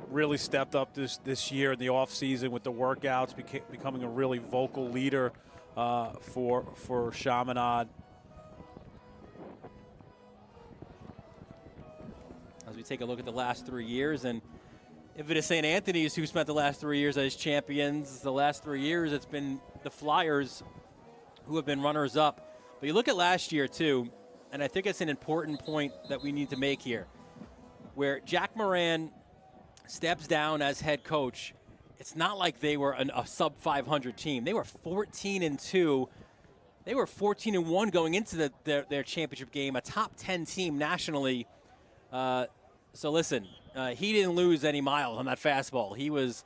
Really stepped up this year in the offseason with the workouts, becoming a really vocal leader for Chaminade. As we take a look at the last 3 years, and if it is St. Anthony's who spent the last 3 years as champions, the last 3 years it's been the Flyers who have been runners-up. But you look at last year, too, and I think it's an important point that we need to make here, where Jack Moran steps down as head coach. It's not like they were a sub-500 team. They were 14-2. They were 14-1 going into their championship game, a top 10 team nationally. So listen, he didn't lose any miles on that fastball. He was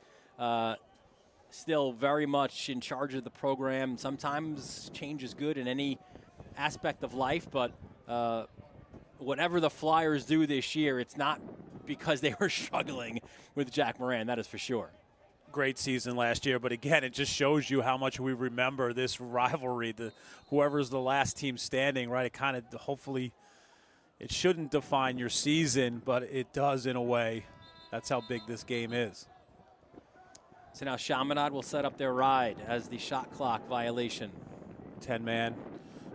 still very much in charge of the program. Sometimes change is good in any aspect of life, but whatever the Flyers do this year, it's not because they were struggling with Jack Moran, that is for sure. Great season last year, but again, it just shows you how much we remember this rivalry. Whoever's the last team standing, right? It kind of, hopefully, it shouldn't define your season, but it does in a way. That's how big this game is. So now Chaminade will set up their ride as the shot clock violation. 10-man.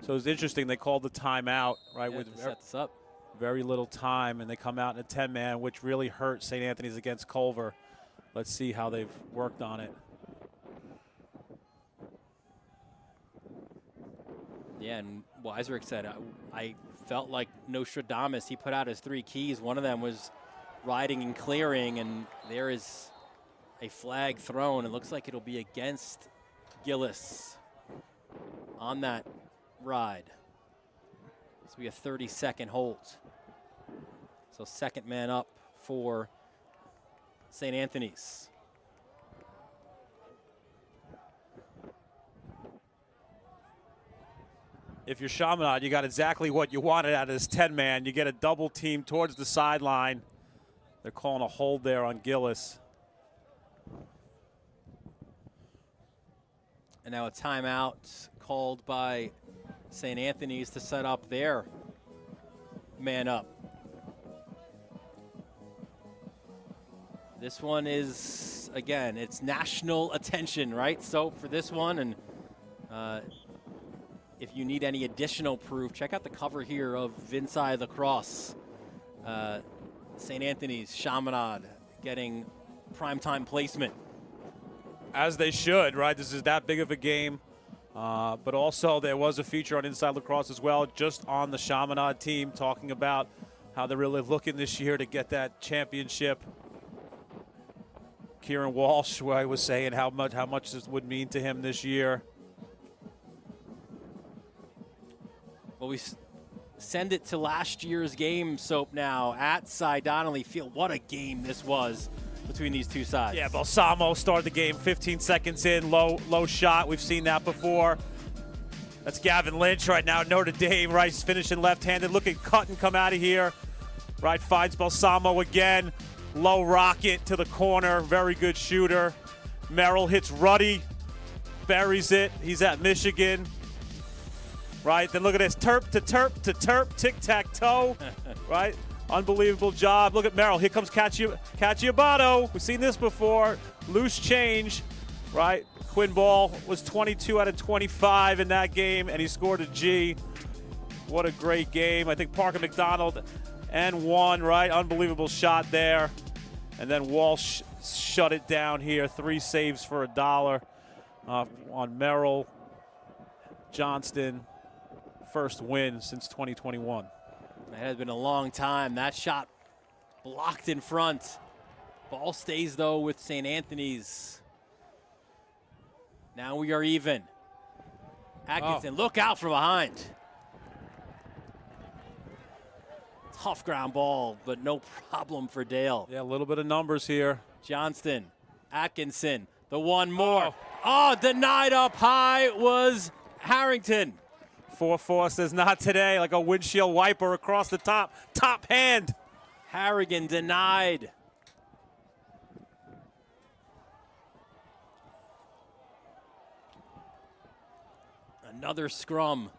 So it's interesting, they called the timeout, right? Yeah, with to set this up. Very little time, and they come out in a 10-man, which really hurt St. Anthony's against Culver. Let's see how they've worked on it. Yeah, and Weiserick said, I felt like Nostradamus. He put out his 3 keys. One of them was riding and clearing, and there is a flag thrown. It looks like it'll be against Gillis on that ride. This will be a 30-second hold. So second man up for St. Anthony's. If you're Chaminade, you got exactly what you wanted out of this 10-man. You get a double team towards the sideline. They're calling a hold there on Gillis. And now a timeout called by St. Anthony's to set up their man up. This one is, again, it's national attention, right? So for this one, and if you need any additional proof, check out the cover here of Inside Lacrosse. St. Anthony's, Chaminade getting primetime placement. As they should, right? This is that big of a game. But also there was a feature on Inside Lacrosse as well, just on the Chaminade team, talking about how they're really looking this year to get that championship. Kieran Walsh, who I was saying how much this would mean to him this year. Well, we send it to last year's game, Soap, now at Cy Donnelly Field. What a game this was between these two sides. Yeah, Balsamo started the game 15 seconds in, low shot. We've seen that before. That's Gavin Lynch right now, Notre Dame, right, finishing left-handed. Look at Cutton come out of here. Right, finds Balsamo again. Low rocket to the corner, very good shooter. Merrill hits Ruddy, buries it. He's at Michigan. Right, then look at this, terp to terp to terp, tic-tac-toe, right? Unbelievable job. Look at Merrill. Here comes Cacciabato. We've seen this before. Loose change, right? Quinn Ball was 22 out of 25 in that game, and he scored a G. What a great game. I think Parker McDonald and one, right? Unbelievable shot there. And then Walsh shut it down here. 3 saves for $1 on Merrill. Johnston, first win since 2021. It has been a long time. That shot blocked in front. Ball stays, though, with St. Anthony's. Now we are even. Atkinson, look out from behind. Tough ground ball, but no problem for Dale. Yeah, a little bit of numbers here. Johnston, Atkinson, the one more. Oh, denied up high was Harrington. 4-4 says not today, like a windshield wiper across the top. Top hand. Harrigan denied. Another scrum.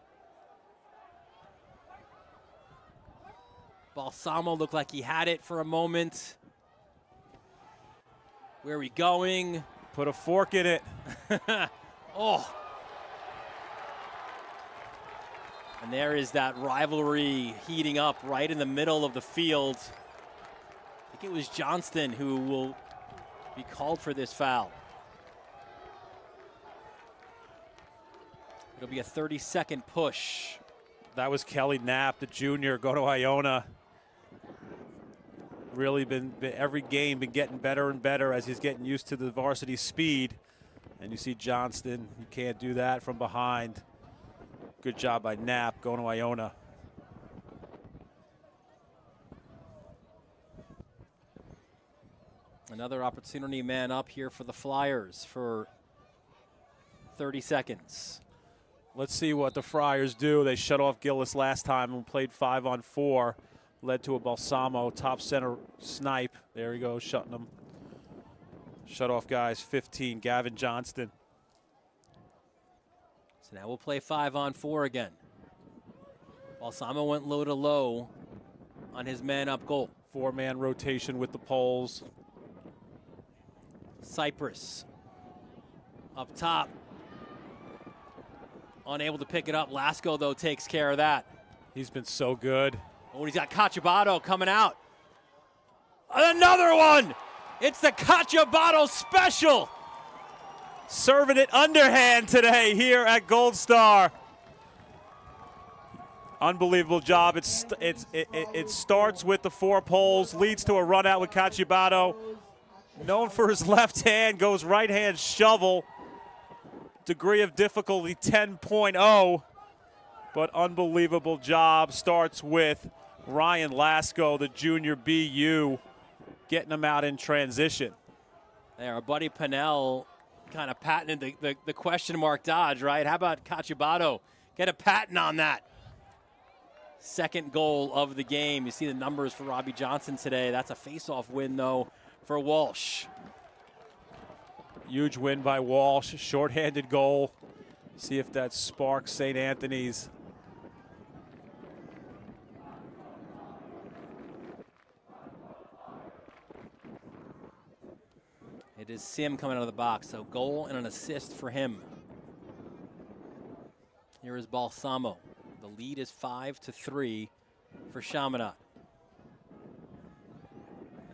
Balsamo looked like he had it for a moment. Where are we going? Put a fork in it. Oh. And there is that rivalry heating up right in the middle of the field. I think it was Johnston who will be called for this foul. It'll be a 30-second push. That was Kelly Knapp, the junior, going to Iona. Really been every game been getting better and better as he's getting used to the varsity speed. And you see Johnston, you can't do that from behind. Good job by Knapp going to Iona. Another opportunity man up here for the Flyers for 30 seconds. Let's see what the Friars do. They shut off Gillis last time and played 5-on-4. Led to a Balsamo top center snipe. There he goes, shutting them. Shut off guys, 15, Gavin Johnston. So now we'll play 5-on-4 again. Balsamo went low to low on his man-up goal. 4-man rotation with the poles. Cypress up top. Unable to pick it up. Lasko, though, takes care of that. He's been so good. Oh, he's got Cacciabato coming out. Another one! It's the Cacciabato special! Serving it underhand today here at Gold Star. Unbelievable job. It starts with the 4 poles, leads to a run out with Cacciabato. Known for his left hand, goes right hand shovel. Degree of difficulty 10.0, but unbelievable job. Starts with Ryan Lasko, the junior BU, getting him out in transition. There, our buddy Pennell kind of patented the question mark dodge, right? How about Cacciabato? Get a patent on that. Second goal of the game. You see the numbers for Robbie Johnson today. That's a face-off win, though, for Walsh. Huge win by Walsh, shorthanded goal. See if that sparks St. Anthony's. It is Sim coming out of the box, so goal and an assist for him. Here is Balsamo. The lead is 5-3 for Chaminade.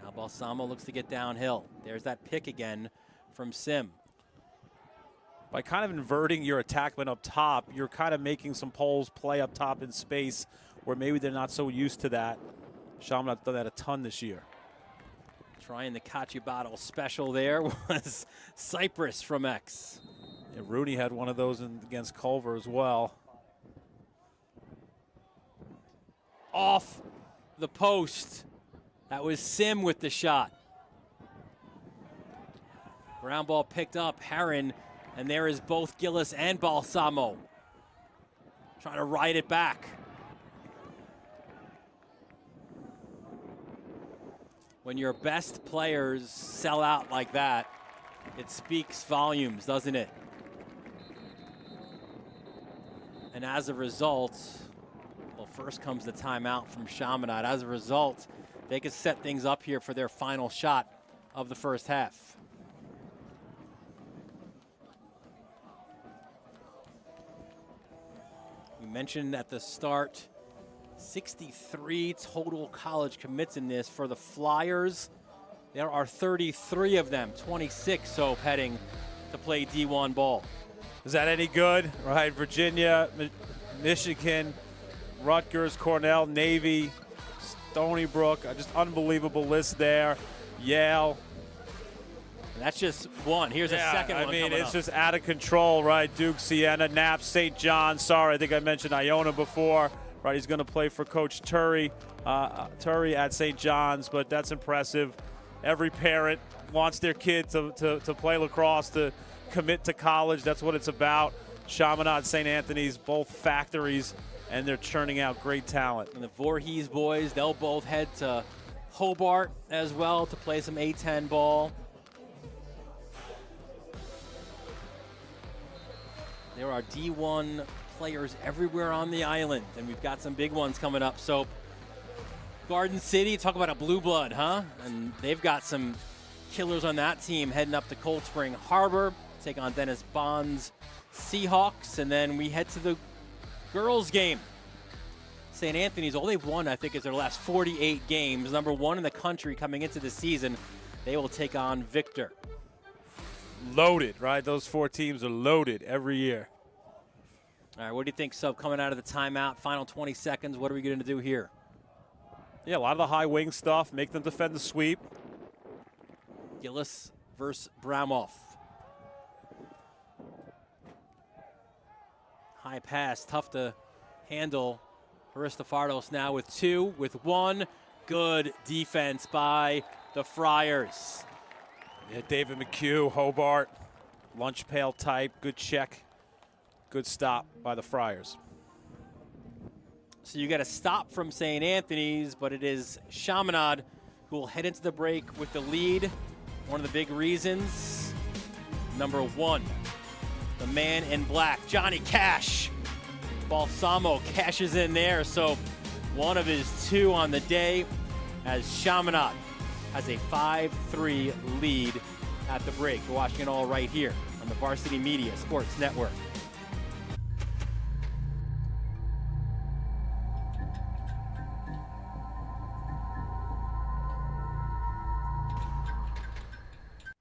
Now Balsamo looks to get downhill. There's that pick again from Sim. By kind of inverting your attackman up top, you're kind of making some poles play up top in space where maybe they're not so used to that. Chaminade's done that a ton this year. Trying the Cacciabato special there was Cypress from X. Yeah, Rooney had one of those against Culver as well. Off the post. That was Sim with the shot. Ground ball picked up, Heron, and there is both Gillis and Balsamo trying to ride it back. When your best players sell out like that, it speaks volumes, doesn't it? And as a result, well, first comes the timeout from Chaminade. As a result, they can set things up here for their final shot of the first half. We mentioned at the start, 63 total college commits in this. For the Flyers, there are 33 of them, 26 so heading to play D1 ball. Is that any good? Right, Virginia, Michigan, Rutgers, Cornell, Navy, Stony Brook, just unbelievable list there. Yale. And that's just one. Here's a second one. I mean, coming it's up. just out of control, right? Duke, Siena, Knapp, St. John. Sorry, I think I mentioned Iona before. Right, he's going to play for Coach Turry at St. John's, but that's impressive. Every parent wants their kid to play lacrosse, to commit to college. That's what it's about. Chaminade, St. Anthony's, both factories, and they're churning out great talent. And the Voorhees boys, they'll both head to Hobart as well to play some A10 ball. There are D1 players everywhere on the island, and we've got some big ones coming up. So Garden City, talk about a blue blood, huh? And they've got some killers on that team heading up to Cold Spring Harbor, take on Dennis Bond's Seahawks, and then we head to the girls game. St. Anthony's, all they've won, I think, is their last 48 games. Number one in the country coming into the season. They will take on Victor. Loaded, right? Those four teams are loaded every year. All right, what do you think, Sub, coming out of the timeout, final 20 seconds, what are we going to do here? Yeah, a lot of the high wing stuff, make them defend the sweep. Gillis versus Bramoff. High pass, tough to handle. Aristofardos now with two, with one. Good defense by the Friars. Yeah, David McHugh, Hobart, lunch pail type, good check. Good stop by the Friars. So you got a stop from St. Anthony's, but it is Chaminade who will head into the break with the lead. One of the big reasons, number one, the man in black, Johnny Cash. Balsamo cashes in there, so one of his two on the day as Chaminade has a 5-3 lead at the break. We're watching it all right here on the Varsity Media Sports Network.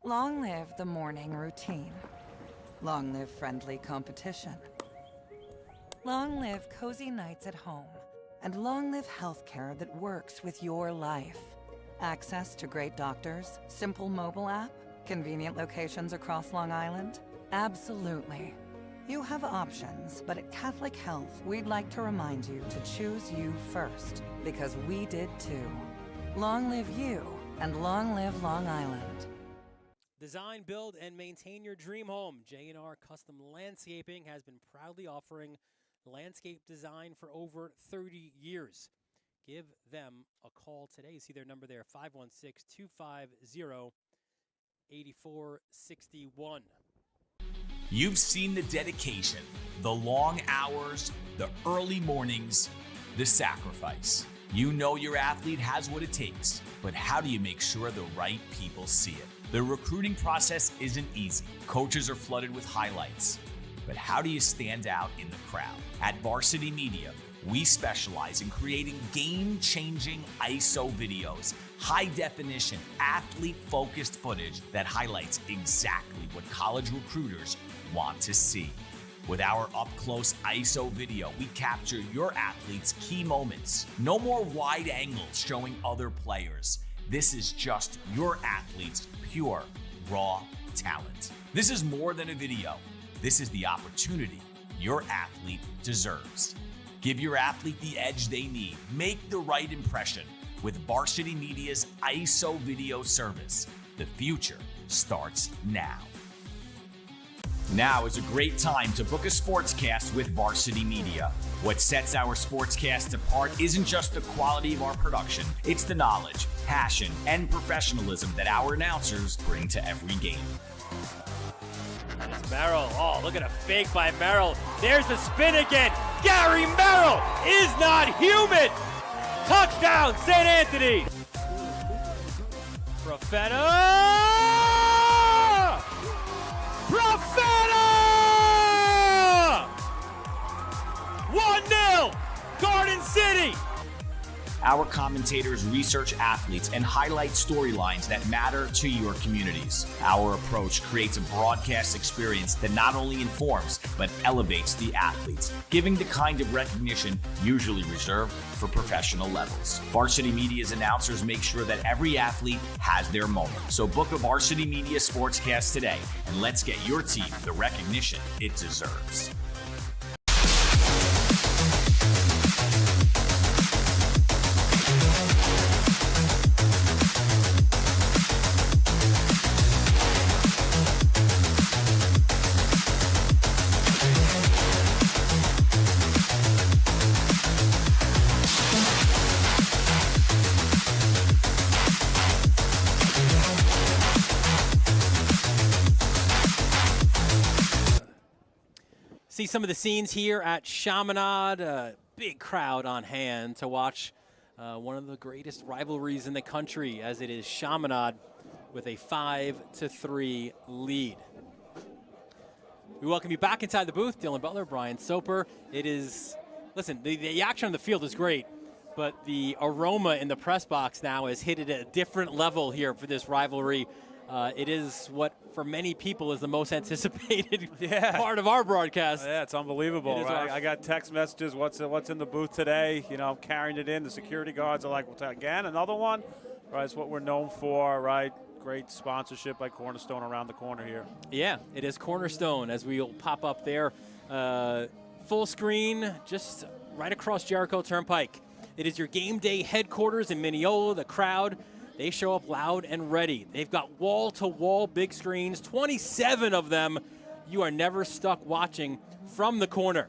Long live the morning routine. Long live friendly competition. Long live cozy nights at home. And long live healthcare that works with your life. Access to great doctors, simple mobile app, convenient locations across Long Island? Absolutely. You have options, but at Catholic Health, we'd like to remind you to choose you first, because we did too. Long live you, and long live Long Island. Design, build, and maintain your dream home. J&R Custom Landscaping has been proudly offering landscape design for over 30 years. Give them a call today. See their number there, 516-250-8461. You've seen the dedication, the long hours, the early mornings, the sacrifice. You know your athlete has what it takes, but how do you make sure the right people see it? The recruiting process isn't easy. Coaches are flooded with highlights. But how do you stand out in the crowd? At Varsity Media, We specialize in creating game-changing ISO videos, high-definition, athlete-focused footage that highlights exactly what college recruiters want to see. With our up-close ISO video, we capture your athletes' key moments. No more wide angles showing other players. This is just your athlete's pure, raw talent. This is more than a video. This is the opportunity your athlete deserves. Give your athlete the edge they need. Make the right impression with Varsity Media's ISO video service. The future starts now. Now is a great time to book a sportscast with Varsity Media. What sets our sportscast apart isn't just the quality of our production, it's the knowledge, passion, and professionalism that our announcers bring to every game. Merrill, oh, look at a fake by Merrill. There's the spin again. Gary Merrill is not human. Touchdown, St. Anthony. Profeta! 1-0, Garden City. Our commentators research athletes and highlight storylines that matter to your communities. Our approach creates a broadcast experience that not only informs, but elevates the athletes, giving the kind of recognition usually reserved for professional levels. Varsity Media's announcers make sure that every athlete has their moment. So book a Varsity Media Sportscast today, and let's get your team the recognition it deserves. See some of the scenes here at Chaminade. A big crowd on hand to watch one of the greatest rivalries in the country, as it is Chaminade with a 5-3 lead. We welcome you back inside the booth. Dylan Butler, Brian Soper. It is, listen, the action on the field is great, but the aroma in the press box now has hit it at a different level here for this rivalry. It is what, for many people, is the most anticipated part of our broadcast. Yeah, it's unbelievable, right? I got text messages, what's in the booth today? You know, I'm carrying it in. The security guards are like, well, again, another one? Right, it's what we're known for, right? Great sponsorship by Cornerstone around the corner here. Yeah, it is Cornerstone, as we'll pop up there. Full screen, just right across Jericho Turnpike. It is your game day headquarters in Mineola. The crowd, they show up loud and ready. They've got wall-to-wall big screens, 27 of them. You are never stuck watching from the corner.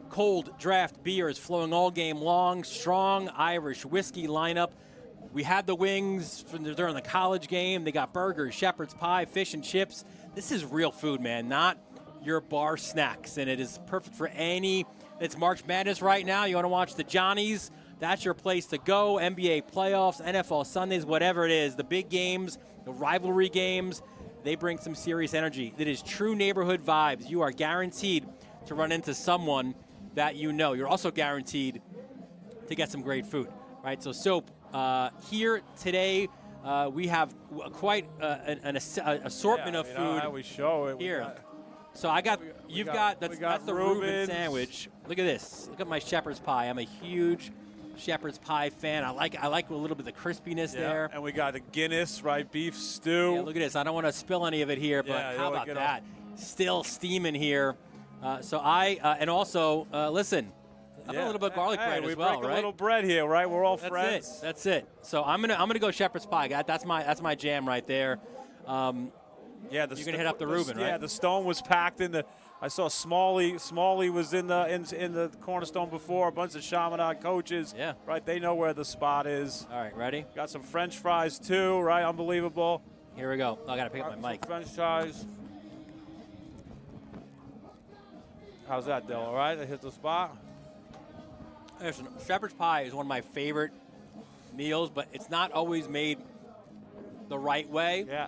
Cold draft beers flowing all game long, strong Irish whiskey lineup. We had the wings during the college game. They got burgers, shepherd's pie, fish and chips. This is real food, man, not your bar snacks. And it is perfect for any, it's March Madness right now. You want to watch the Johnnies? That's your place to go. NBA playoffs, NFL Sundays, whatever it is. The big games, the rivalry games, they bring some serious energy. It is true neighborhood vibes. You are guaranteed to run into someone that you know. You're also guaranteed to get some great food, right? So, Soap, here today, we have quite an assortment of food. How we show it here. So that's the Reuben sandwich. Look at this. Look at my shepherd's pie. I'm a huge shepherd's pie fan. I like a little bit of the crispiness there. And we got the Guinness, right? Beef stew. Yeah, look at this. I don't want to spill any of it here, but how about that? Still steaming here. And also, listen, I put a little bit of garlic bread as well, right? We break a little bread here, right? We're all friends. That's it. So I'm gonna go shepherd's pie. That's my jam right there. You're gonna hit up the Reuben, right? Yeah, the Stone was packed in the. I saw Smalley was in the Cornerstone before. A bunch of Chaminade coaches. Yeah. Right, they know where the spot is. All right, ready? Got some French fries too, right? Unbelievable. Here we go. I gotta pick up my mic. French fries. How's that, Dill? All right, I hit the spot. Listen, shepherd's pie is one of my favorite meals, but it's not always made the right way. Yeah.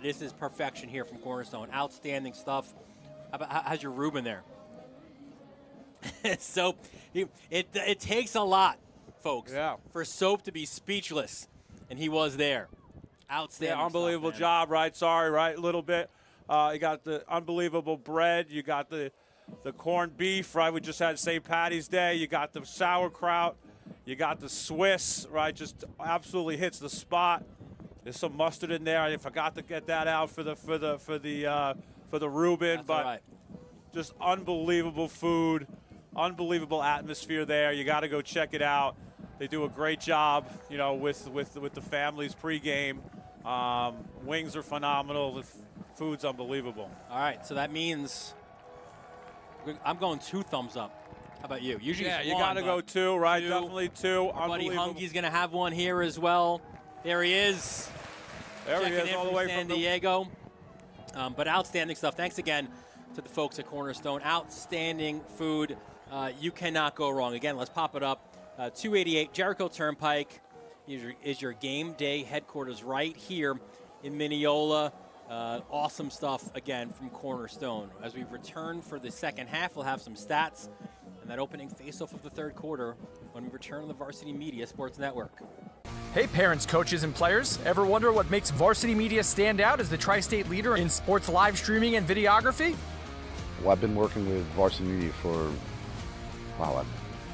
This is perfection here from Cornerstone. Outstanding stuff. How's your Reuben there? Soap, it takes a lot, folks, Yeah. for Soap to be speechless, and he was there. Outstanding. Yeah, unbelievable stuff, job, right? Sorry, right? A little bit. You got the unbelievable bread. You got the corned beef, right? We just had St. Patty's Day. You got the sauerkraut. You got the Swiss, right? Just absolutely hits the spot. There's some mustard in there. I forgot to get that out for the Reuben, That's but all right. just unbelievable food, unbelievable atmosphere there. You got to go check it out. They do a great job, you know, with the families pregame. Wings are phenomenal. The food's unbelievable. All right, so that means I'm going 2 thumbs up. How about you? Usually Yeah, it's you one, got to go 2, right? 2. Definitely 2. Our buddy Unbelievable. Hungy's going to have one here as well. There he is. There he Checking is, in all the from way San from Diego. But outstanding stuff. Thanks again to the folks at Cornerstone. Outstanding food. You cannot go wrong. Again, let's pop it up. 288 Jericho Turnpike is your game day headquarters right here in Mineola. Awesome stuff, again, from Cornerstone. As we return for the second half, we'll have some stats and that opening face-off of the third quarter when we return on the Varsity Media Sports Network. Hey parents, coaches, and players. Ever wonder what makes Varsity Media stand out as the tri-state leader in sports live streaming and videography? Well, I've been working with Varsity Media for,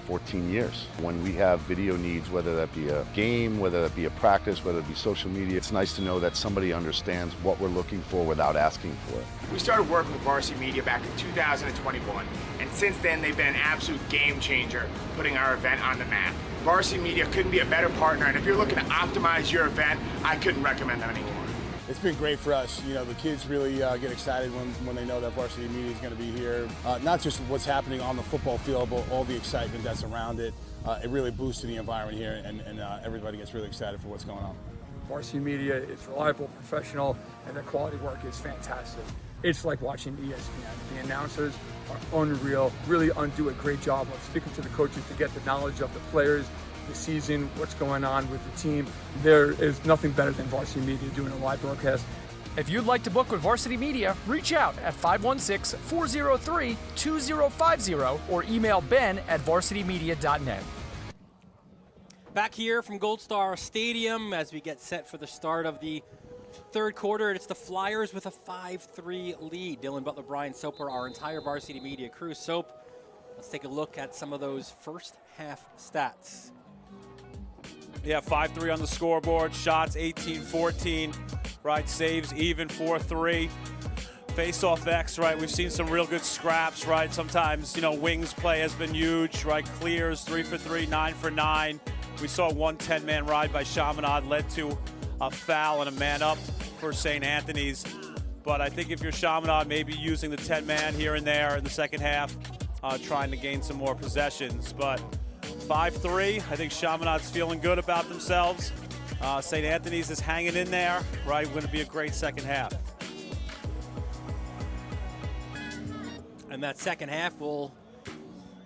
14 years. When we have video needs, whether that be a game, whether that be a practice, whether it be social media, it's nice to know that somebody understands what we're looking for without asking for it. We started working with Varsity Media back in 2021, and since then they've been an absolute game changer, putting our event on the map. Varsity Media couldn't be a better partner, and if you're looking to optimize your event, I couldn't recommend them anymore. It's been great for us. You know, the kids really get excited when they know that Varsity Media is going to be here. Not just what's happening on the football field, but all the excitement that's around it. It really boosted the environment here, and everybody gets really excited for what's going on. Varsity Media is reliable, professional, and their quality work is fantastic. It's like watching ESPN. The announcers are unreal, really do a great job of speaking to the coaches to get the knowledge of the players, the season, what's going on with the team. There is nothing better than Varsity Media doing a live broadcast. If you'd like to book with Varsity Media, reach out at 516-403-2050 or email ben@varsitymedia.net. Back here from Gold Star Stadium as we get set for the start of the third quarter. It's the Flyers with a 5-3 lead. Dylan Butler, Brian Soper, our entire Varsity Media crew. Soap, let's take a look at some of those first half stats. Yeah, 5-3 on the scoreboard. Shots 18-14, right? Saves even 4-3. Face-off X, right? We've seen some real good scraps, right? Sometimes, you know, wings play has been huge, right? Clears 3 for 3, 9 for 9. We saw one 10-man ride by Chaminade led to a foul and a man up for St. Anthony's. But I think if you're Chaminade, maybe using the 10-man here and there in the second half, trying to gain some more possessions. But 5-3, I think Chaminade's feeling good about themselves. St. Anthony's is hanging in there, right? Going to be a great second half. And that second half will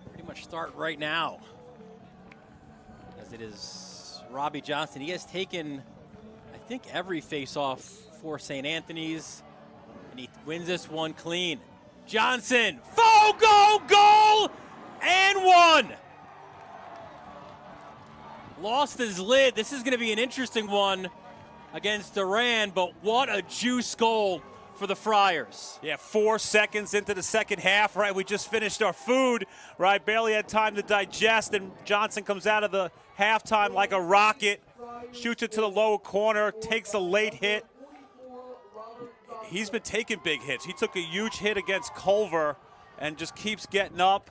pretty much start right now. As it is Robbie Johnson. He has taken, I think, every face-off for St. Anthony's. And he wins this one clean. Johnson, goal, and one. Lost his lid. This is going to be an interesting one against Duran, but what a juice goal for the Friars. Yeah, 4 seconds into the second half, right? We just finished our food, right? Barely had time to digest, and Johnson comes out of the halftime like a rocket, shoots it to the lower corner, takes a late hit. He's been taking big hits. He took a huge hit against Culver and just keeps getting up.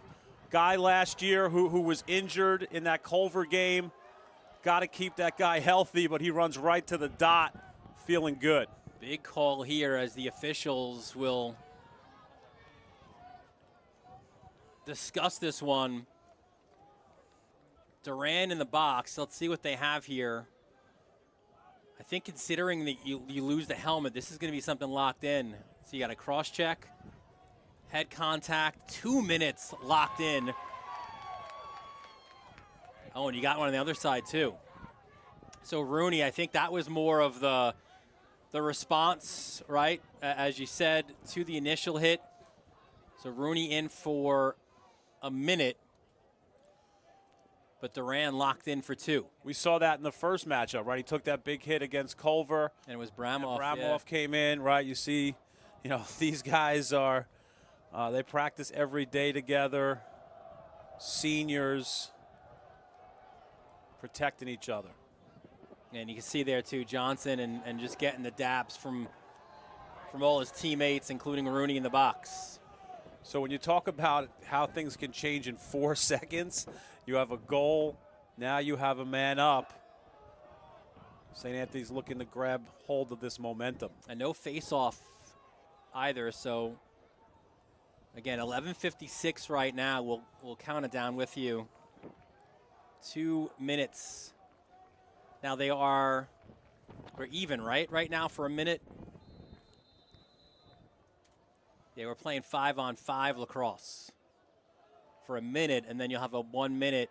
Guy last year who was injured in that Culver game. Got to keep that guy healthy, but he runs right to the dot, feeling good. Big call here as the officials will discuss this one. Duran in the box. Let's see what they have here. I think considering that you lose the helmet, this is going to be something locked in. So you got a cross check, head contact, 2 minutes locked in. Oh, and you got one on the other side too. So Rooney, I think that was more of the response, right, as you said, to the initial hit. So Rooney in for a minute. But Duran locked in for 2. We saw that in the first matchup, right? He took that big hit against Culver. And it was Bramoff. Bramoff came in, right? You see, these guys are, they practice every day together. Seniors protecting each other. And you can see there, too, Johnson and just getting the dabs from all his teammates, including Rooney in the box. So when you talk about how things can change in 4 seconds, you have a goal, now you have a man up. St. Anthony's looking to grab hold of this momentum. And no face-off either, so again, 11:56 right now. We'll count it down with you. 2 minutes. Now we're even, right? Right now for a minute. Yeah, we're playing 5-on-5 lacrosse for a minute, and then you'll have a 1 minute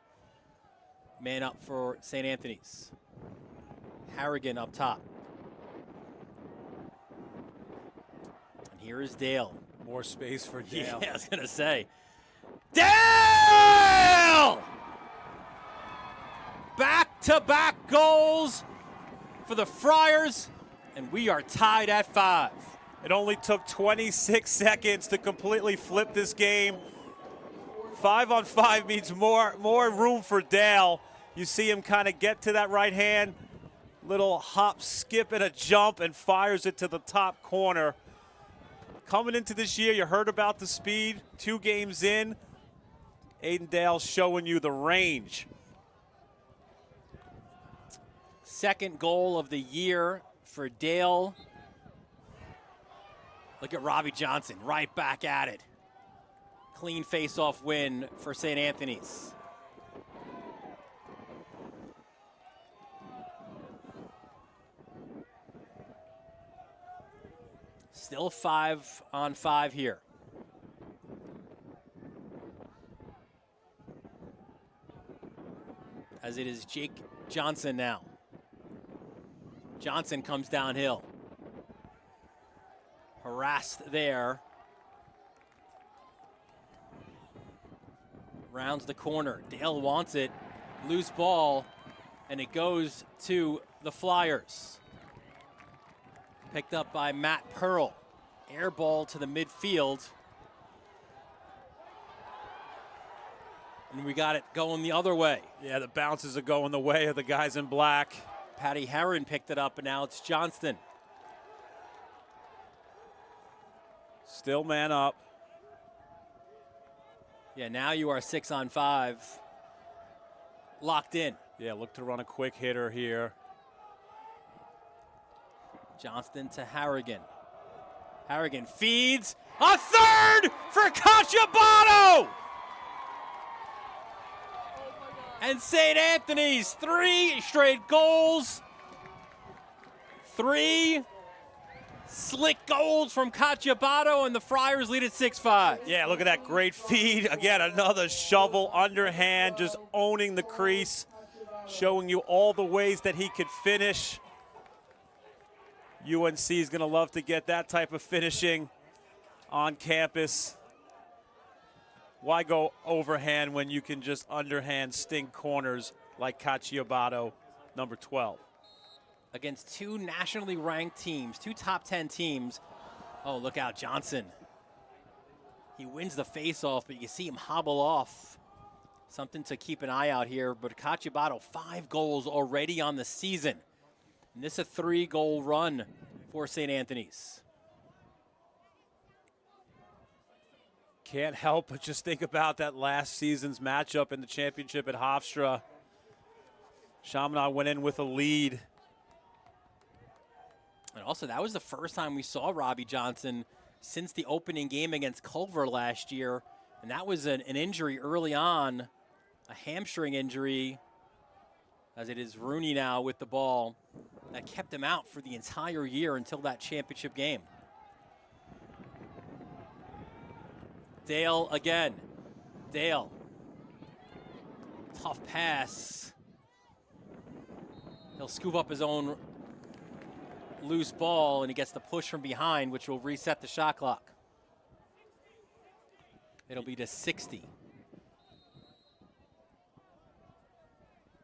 man up for St. Anthony's. Harrigan up top. And here is Dale. More space for Dale. Yeah, I was going to say. Dale! Back-to-back goals for the Friars, and we are tied at 5. It only took 26 seconds to completely flip this game. 5-on-5 means more room for Dale. You see him kind of get to that right hand, little hop, skip, and a jump, and fires it to the top corner. Coming into this year, you heard about the speed. 2 games in, Aiden Dale showing you the range. Second goal of the year for Dale. Look at Robbie Johnson right back at it. Clean face-off win for St. Anthony's. Still 5-on-5 here. As it is Jake Johnson now. Johnson comes downhill. Harassed there. Rounds the corner. Dale wants it. Loose ball. And it goes to the Flyers. Picked up by Matt Pearl. Air ball to the midfield. And we got it going the other way. Yeah, the bounces are going the way of the guys in black. Patty Herron picked it up, and now it's Johnston. Still man up. Yeah, now you are 6-on-5. Locked in. Yeah, look to run a quick hitter here. Johnston to Harrigan. Harrigan feeds. A third for Cacciabato! And St. Anthony's, 3 straight goals. 3 slick goals from Cacciabato, and the Friars lead at 6-5. Yeah, look at that great feed. Again, another shovel, underhand, just owning the crease, showing you all the ways that he could finish. UNC is going to love to get that type of finishing on campus. Why go overhand when you can just underhand sting corners like Cacciabato, number 12? Against 2 nationally ranked teams, 2 top 10 teams. Oh, look out, Johnson. He wins the faceoff, but you see him hobble off. Something to keep an eye out here. But Cacciabato, 5 goals already on the season. And this is a 3-goal run for St. Anthony's. Can't help but just think about that last season's matchup in the championship at Hofstra. Chaminade went in with a lead. And also, that was the first time we saw Robbie Johnson since the opening game against Culver last year. And that was an injury early on, a hamstring injury, as it is Rooney now with the ball. That kept him out for the entire year until that championship game. Dale again. Dale. Tough pass. He'll scoop up his own loose ball, and he gets the push from behind, which will reset the shot clock. It'll be to 60.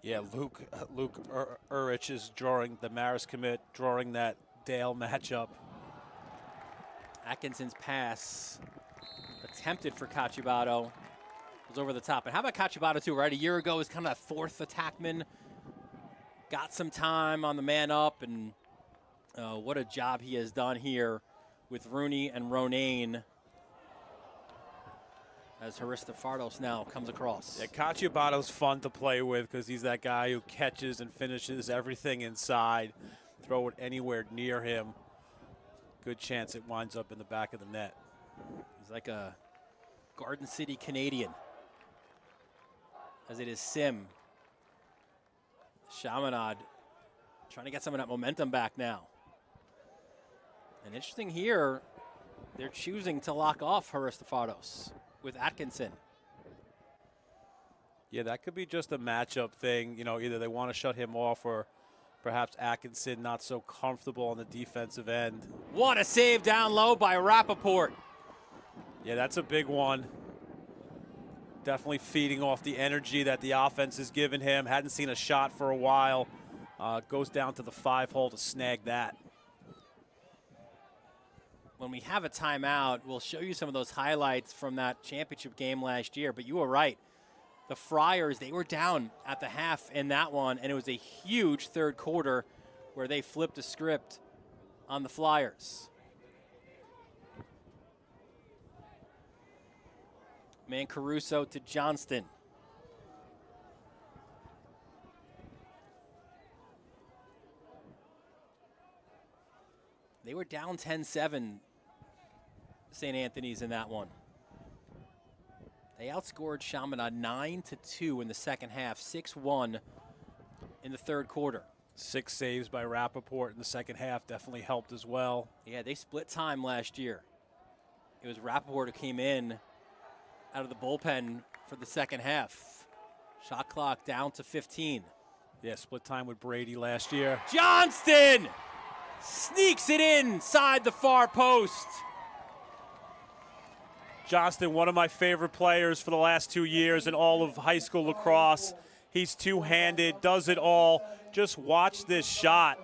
Yeah, Luke Urich is drawing the Maris commit, drawing that Dale matchup. Atkinson's pass attempted for Cacciabato was over the top. And how about Cacciabato too, right? A year ago was kind of that fourth attackman. Got some time on the man up, and what a job he has done here with Rooney and Ronayne as Haristofardos now comes across. Yeah, Cacciabato's fun to play with because he's that guy who catches and finishes everything inside. Throw it anywhere near him. Good chance it winds up in the back of the net. He's like a Garden City Canadian, as it is Sim. Chaminade trying to get some of that momentum back now. And interesting here, they're choosing to lock off Haristofardos with Atkinson. Yeah, that could be just a matchup thing. You know, either they want to shut him off or perhaps Atkinson not so comfortable on the defensive end. What a save down low by Rappaport. Yeah, that's a big one. Definitely feeding off the energy that the offense has given him. Hadn't seen a shot for a while. Goes down to the 5-hole to snag that. When we have a timeout, we'll show you some of those highlights from that championship game last year. But you were right. The Friars, they were down at the half in that one, and it was a huge third quarter where they flipped the script on the Flyers. Caruso to Johnston. They were down 10-7, St. Anthony's, in that one. They outscored Chaminade 9-2 in the second half, 6-1 in the third quarter. 6 saves by Rappaport in the second half definitely helped as well. Yeah, they split time last year. It was Rappaport who came in out of the bullpen for the second half. Shot clock down to 15. Yeah, split time with Brady last year. Johnston sneaks it inside the far post. Johnston, one of my favorite players for the last 2 years in all of high school lacrosse. He's two-handed, does it all. Just watch this shot.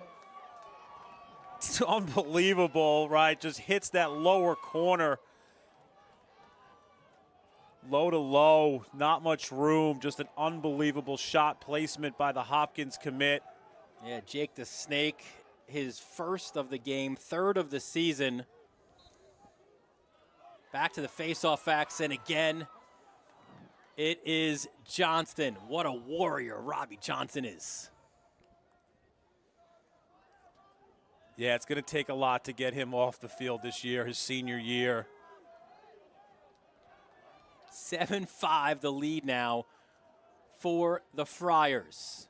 It's unbelievable, right? Just hits that lower corner. Low to low, not much room. Just an unbelievable shot placement by the Hopkins commit. Yeah, Jake the Snake, his first of the game, third of the season. Back to the faceoff action again. It is Johnston. What a warrior Robbie Johnson is. Yeah, it's going to take a lot to get him off the field this year, his senior year. 7-5 the lead now for the Friars.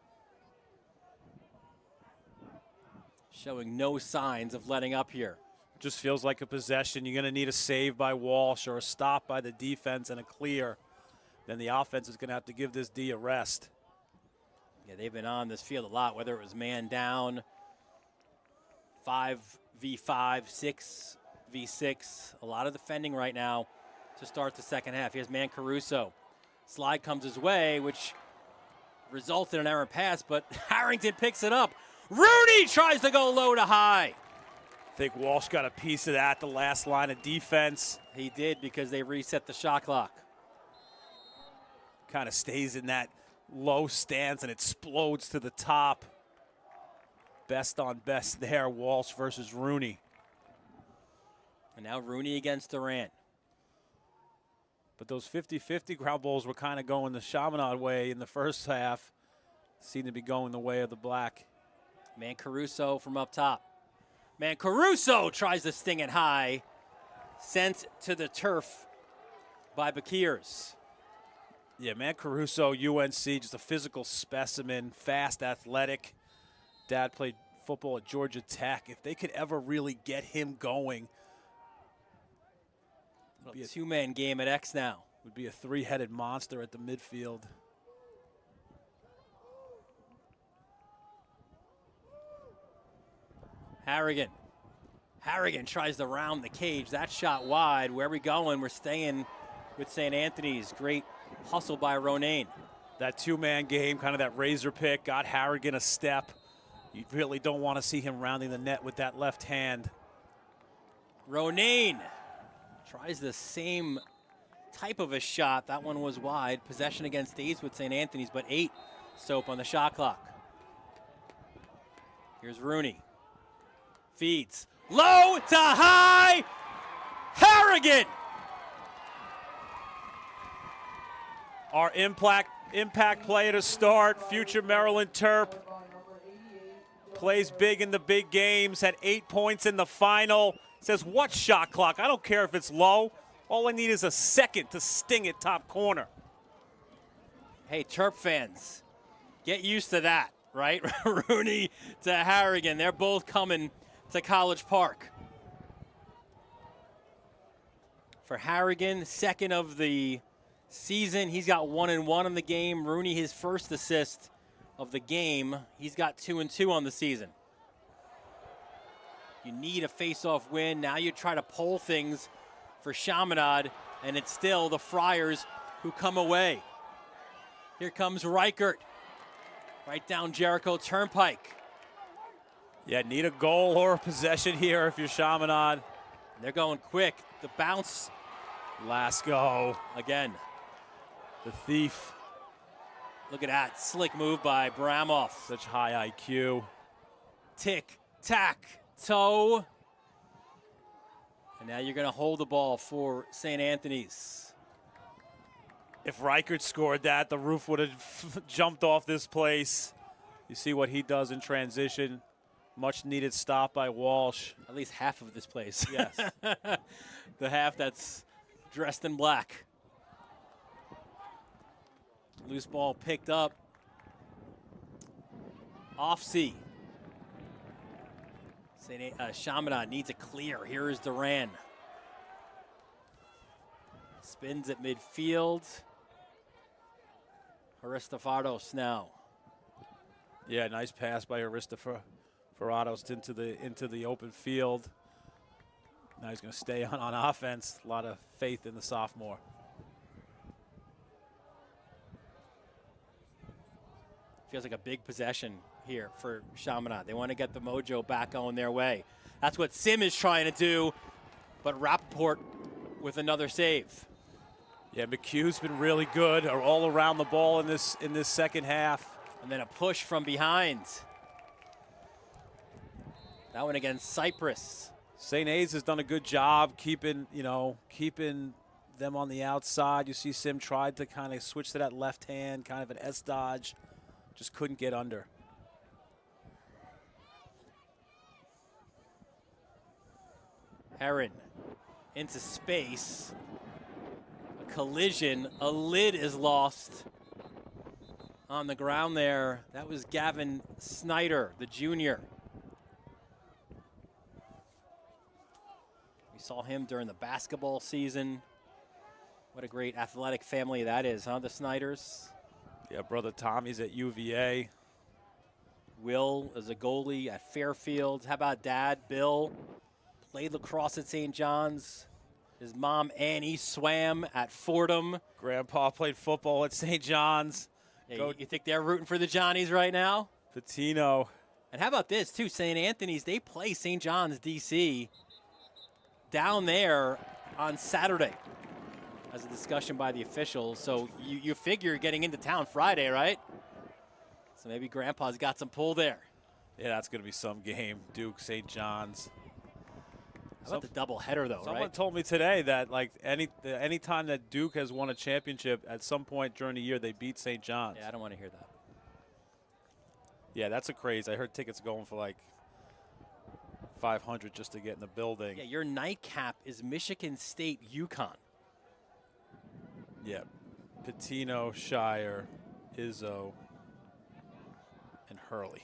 Showing no signs of letting up here. Just feels like a possession. You're going to need a save by Walsh or a stop by the defense and a clear. Then the offense is going to have to give this D a rest. Yeah, they've been on this field a lot, whether it was man down, 5v5, 6v6. A lot of defending right now to start the second half. Here's Caruso. Slide comes his way, which resulted in an errant pass, but Harrington picks it up. Rooney tries to go low to high. I think Walsh got a piece of that, the last line of defense. He did, because they reset the shot clock. Kind of stays in that low stance and explodes to the top. Best on best there, Walsh versus Rooney. And now Rooney against Durant. But those 50-50 ground balls were kind of going the Chaminade way in the first half. Seemed to be going the way of the black. Caruso from up top. Caruso tries to sting it high. Sent to the turf by Bakirs. Yeah, Caruso, UNC, just a physical specimen, fast, athletic. Dad played football at Georgia Tech. If they could ever really get him going. Be a two-man game at X now. Would be a three-headed monster at the midfield. Harrigan tries to round the cage. That shot wide. Where are we going? We're staying with St. Anthony's. Great hustle by Ronayne. That two-man game, kind of that razor pick, got Harrigan a step. You really don't want to see him rounding the net with that left hand. Ronayne tries the same type of a shot. That one was wide. Possession again stays with St. Anthony's, but 8 Soap on the shot clock. Here's Rooney. Feeds. Low to high. Harrigan. Our impact player to start, future Maryland Terp. Plays big in the big games, had 8 points in the final. Says, what shot clock? I don't care if it's low. All I need is a second to sting it top corner. Hey, Terp fans, get used to that, right? Rooney to Harrigan. They're both coming to College Park. For Harrigan, second of the season. He's got 1-1 in the game. Rooney, his first assist of the game. He's got 2-2 on the season. You need a face-off win. Now you try to pull things for Chaminade, and it's still the Friars who come away. Here comes Reichert, right down Jericho Turnpike. Yeah, need a goal or a possession here if you're Chaminade. They're going quick. The bounce. Lasco. Again. The thief. Look at that slick move by Bramoff. Such high IQ. Tick, tack, toe. And now you're going to hold the ball for St. Anthony's. If Reichert scored that, the roof would have jumped off this place. You see what he does in transition. Much needed stop by Walsh. At least half of this place. Yes. The half that's dressed in black. Loose ball picked up. Off-C. Chaminade needs a clear. Here is Duran. Spins at midfield. Aristofados now. Yeah, nice pass by Aristofados into the open field. Now he's going to stay on offense. A lot of faith in the sophomore. Feels like a big possession here for Chaminade. They want to get the mojo back on their way. That's what Sim is trying to do, but Rappaport with another save. Yeah, McHugh's been really good all around the ball in this second half. And then a push from behind. That one against Cyprus. St. A's has done a good job keeping them on the outside. You see Sim tried to kind of switch to that left hand, kind of an S dodge. Just couldn't get under. Heron into space. A collision. A lid is lost on the ground there. That was Gavin Snyder, the junior. We saw him during the basketball season. What a great athletic family that is, huh, the Snyders? Yeah, brother Tommy's at UVA. Will is a goalie at Fairfield. How about dad, Bill? Played lacrosse at St. John's. His mom, Annie, swam at Fordham. Grandpa played football at St. John's. Yeah, you think they're rooting for the Johnnies right now? Patino. And how about this, too? St. Anthony's, they play St. John's, D.C. down there on Saturday as a discussion by the officials. So you figure getting into town Friday, right? So maybe Grandpa's got some pull there. Yeah, that's going to be some game. Duke, St. John's. How about the doubleheader, though, Someone right? told me today that, like, any time that Duke has won a championship, at some point during the year, they beat St. John's. Yeah, I don't want to hear that. Yeah, that's a craze. I heard tickets going for, like, $500 just to get in the building. Yeah, your nightcap is Michigan State, UConn. Yeah, Patino, Shire, Izzo, and Hurley.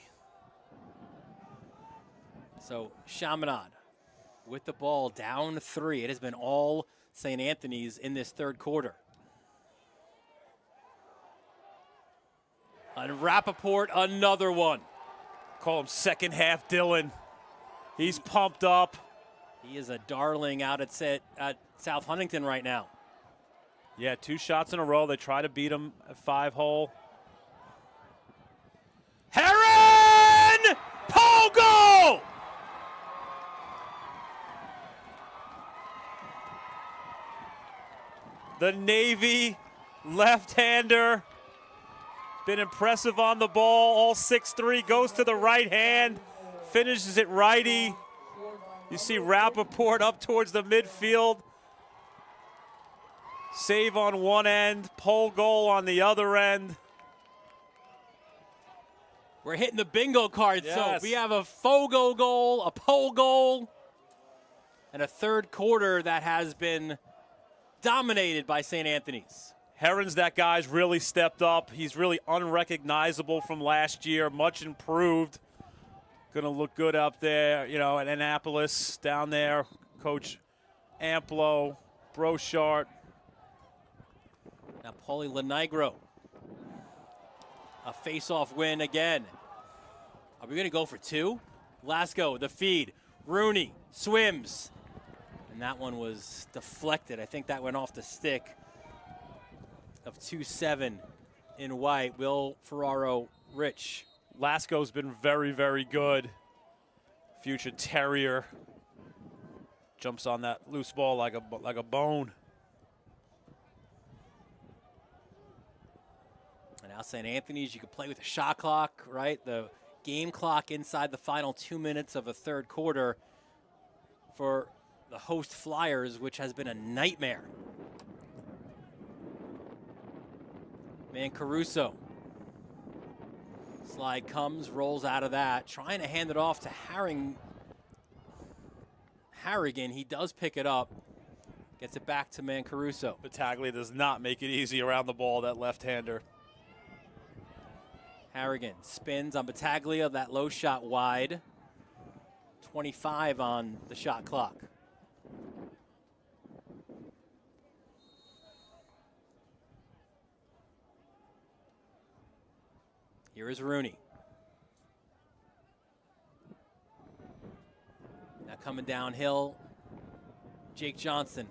So Chaminade with the ball down 3. It has been all St. Anthony's in this third quarter. On Rappaport, another one. Call him second half Dylan. He's pumped up. He is a darling out at South Huntington right now. Yeah, 2 shots in a row. They try to beat him at 5-hole. The Navy left-hander. Been impressive on the ball. All 6'3", goes to the right hand, finishes it righty. You see Rappaport up towards the midfield. Save on one end, pole goal on the other end. We're hitting the bingo card, Yes. so we have a Fogo goal, a pole goal, and a third quarter that has been dominated by St. Anthony's. Herons, that guy's really stepped up. He's really unrecognizable from last year, much improved. Going to look good up there, you know, at Annapolis down there. Coach Amplo, Brochart. Now Paulie Lenigro. A face-off win again. Are we going to go for two? Lasco, the feed. Rooney swims. And that one was deflected. I think that went off the stick of 2-7 in white. Will Ferraro Rich. Lasco's been very, very good. Future Terrier. Jumps on that loose ball like a bone. And now St. Anthony's, you can play with the shot clock, right? The game clock inside the final 2 minutes of a third quarter for the host Flyers, which has been a nightmare. Caruso. Slide comes, rolls out of that, trying to hand it off to Harrigan. He does pick it up, gets it back to Caruso. Battaglia does not make it easy around the ball, that left-hander. Harrigan spins on Battaglia, that low shot wide. 25 on the shot clock. Here is Rooney. Now coming downhill, Jake Johnson.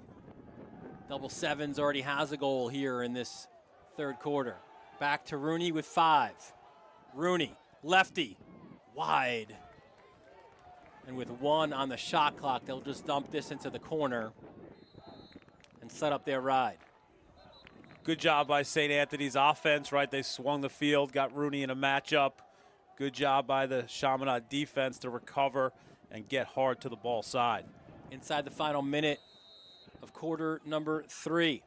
Double sevens already has a goal here in this third quarter. Back to Rooney with 5. Rooney, lefty, wide. And with 1 on the shot clock, they'll just dump this into the corner and set up their ride. Good job by St. Anthony's offense, right? They swung the field, got Rooney in a matchup. Good job by the Chaminade defense to recover and get hard to the ball side. Inside the final minute of quarter number 3.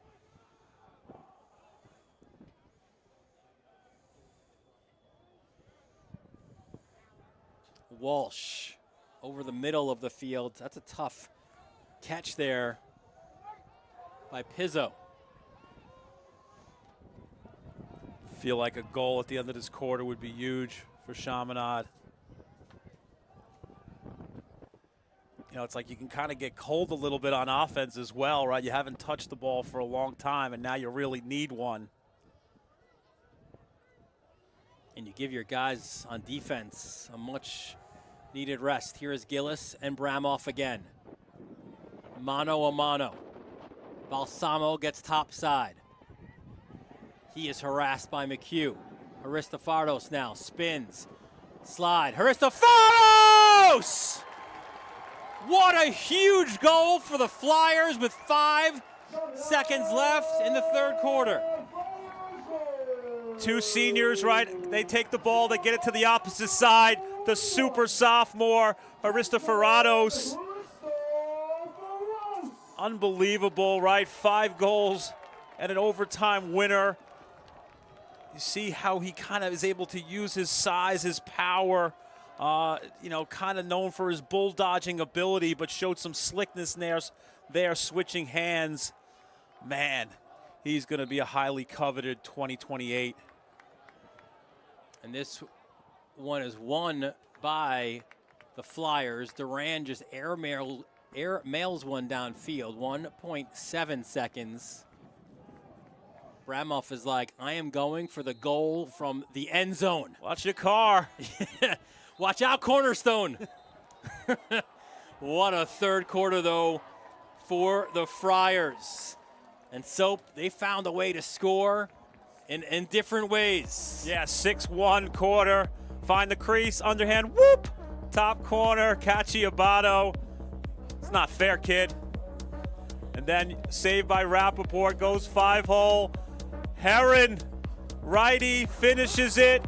Walsh over the middle of the field. That's a tough catch there by Pizzo. Feel like a goal at the end of this quarter would be huge for Chaminade. You know, it's like you can kind of get cold a little bit on offense as well, right? You haven't touched the ball for a long time, and now you really need one. And you give your guys on defense a much needed rest. Here is Gillis and Bramoff again. Mano a mano. Balsamo gets top side. He is harassed by McHugh. Aristofaros now spins. Slide. Aristofaros! What a huge goal for the Flyers with 5 seconds left in the third quarter. 2 seniors, right? They take the ball, they get it to the opposite side. The super sophomore, Aristofaros. Unbelievable, right? 5 goals and an overtime winner. You see how he kind of is able to use his size, his power, you know, kind of known for his bull-dodging ability, but showed some slickness there, switching hands. Man, he's going to be a highly coveted 2028. And this one is won by the Flyers. Duran just air mails one downfield, 1.7 seconds. Bramoff is like, I am going for the goal from the end zone. Watch your car. Watch out, Cornerstone. What a third quarter, though, for the Friars. And so they found a way to score in different ways. Yeah, 6-1 quarter. Find the crease, underhand, whoop. Top corner, Cacciabato. It's not fair, kid. And then saved by Rappaport, goes 5-hole. Heron, righty, finishes it.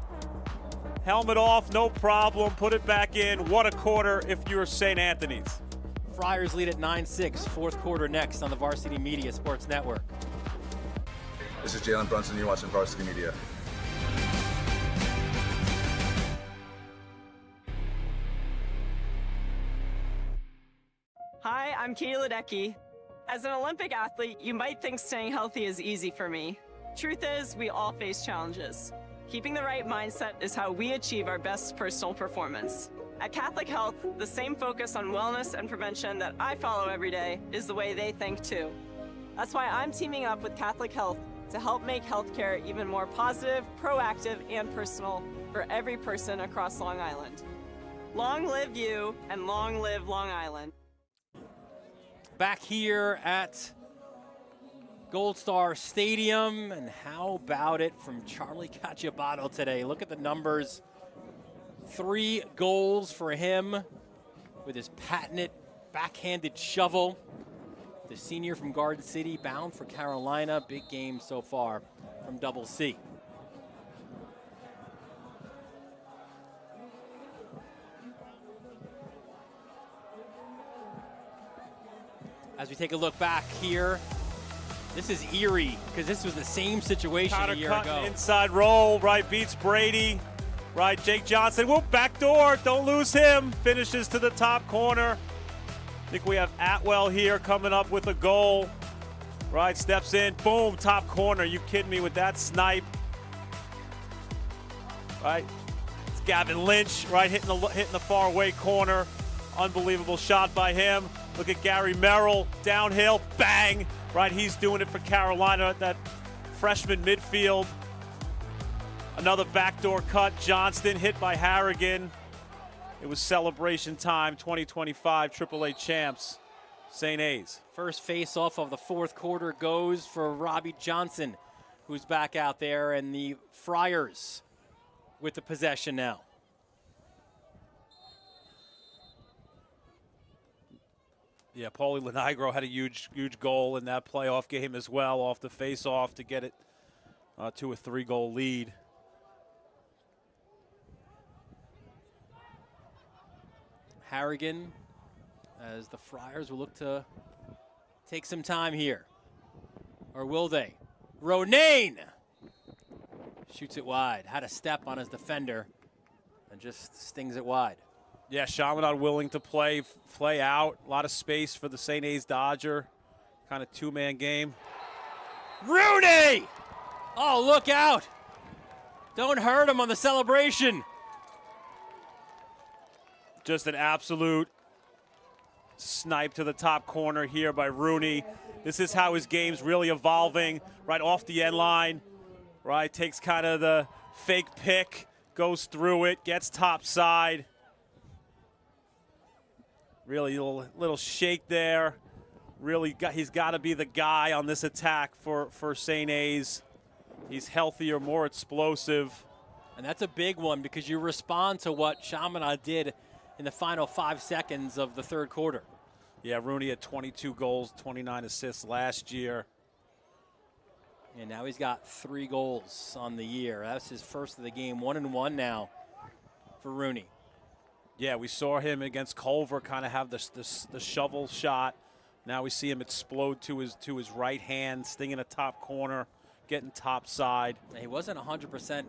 Helmet off, no problem. Put it back in. What a quarter if you're St. Anthony's. Friars lead at 9-6. Fourth quarter next on the Varsity Media Sports Network. This is Jalen Brunson. You're watching Varsity Media. Hi, I'm Katie Ledecky. As an Olympic athlete, you might think staying healthy is easy for me. Truth is, we all face challenges. Keeping the right mindset is how we achieve our best personal performance. At Catholic Health, the same focus on wellness and prevention that I follow every day is the way they think too. That's why I'm teaming up with Catholic Health to help make healthcare even more positive, proactive, and personal for every person across Long Island. Long live you, and long live Long Island. Back here at Gold Star Stadium, and how about it from Charlie Cacciabato today? Look at the numbers. 3 goals for him with his patented backhanded shovel. The senior from Garden City, bound for Carolina. Big game so far from Double C. As we take a look back here, this is eerie because this was the same situation a year ago. Inside roll, right, beats Brady. Right, Jake Johnson, whoop, back door, don't lose him. Finishes to the top corner. I think we have Atwell here coming up with a goal. Right, steps in, boom, top corner. You kidding me with that snipe? Right, it's Gavin Lynch, right, hitting the far away corner. Unbelievable shot by him. Look at Gary Merrill, downhill, bang. Right, he's doing it for Carolina at that freshman midfield. Another backdoor cut, Johnston hit by Harrigan. It was celebration time, 2025 AAA champs, St. A's. First face-off of the fourth quarter goes for Robbie Johnson, who's back out there, and the Friars with the possession now. Yeah, Paulie Lenigro had a huge goal in that playoff game as well, off the face-off to get it to a 3-goal lead. Harrigan, as the Friars will look to take some time here. Or will they? Ronayne shoots it wide. Had a step on his defender and just stings it wide. Yeah, Chaminade willing to play out. A lot of space for the St. A's Dodger. Kind of two-man game. Rooney! Oh, look out. Don't hurt him on the celebration. Just an absolute snipe to the top corner here by Rooney. This is how his game's really evolving. Right off the end line. Right, takes kind of the fake pick, goes through it, gets top side. Really little shake there. Really, he's got to be the guy on this attack for St. A's. He's healthier, more explosive. And that's a big one because you respond to what Chaminade did in the final 5 seconds of the third quarter. Yeah, Rooney had 22 goals, 29 assists last year. And now he's got 3 goals on the year. That's his first of the game, 1-1 now for Rooney. Yeah, we saw him against Culver kind of have the shovel shot. Now we see him explode to his right hand, stinging a top corner, getting top side. He wasn't 100%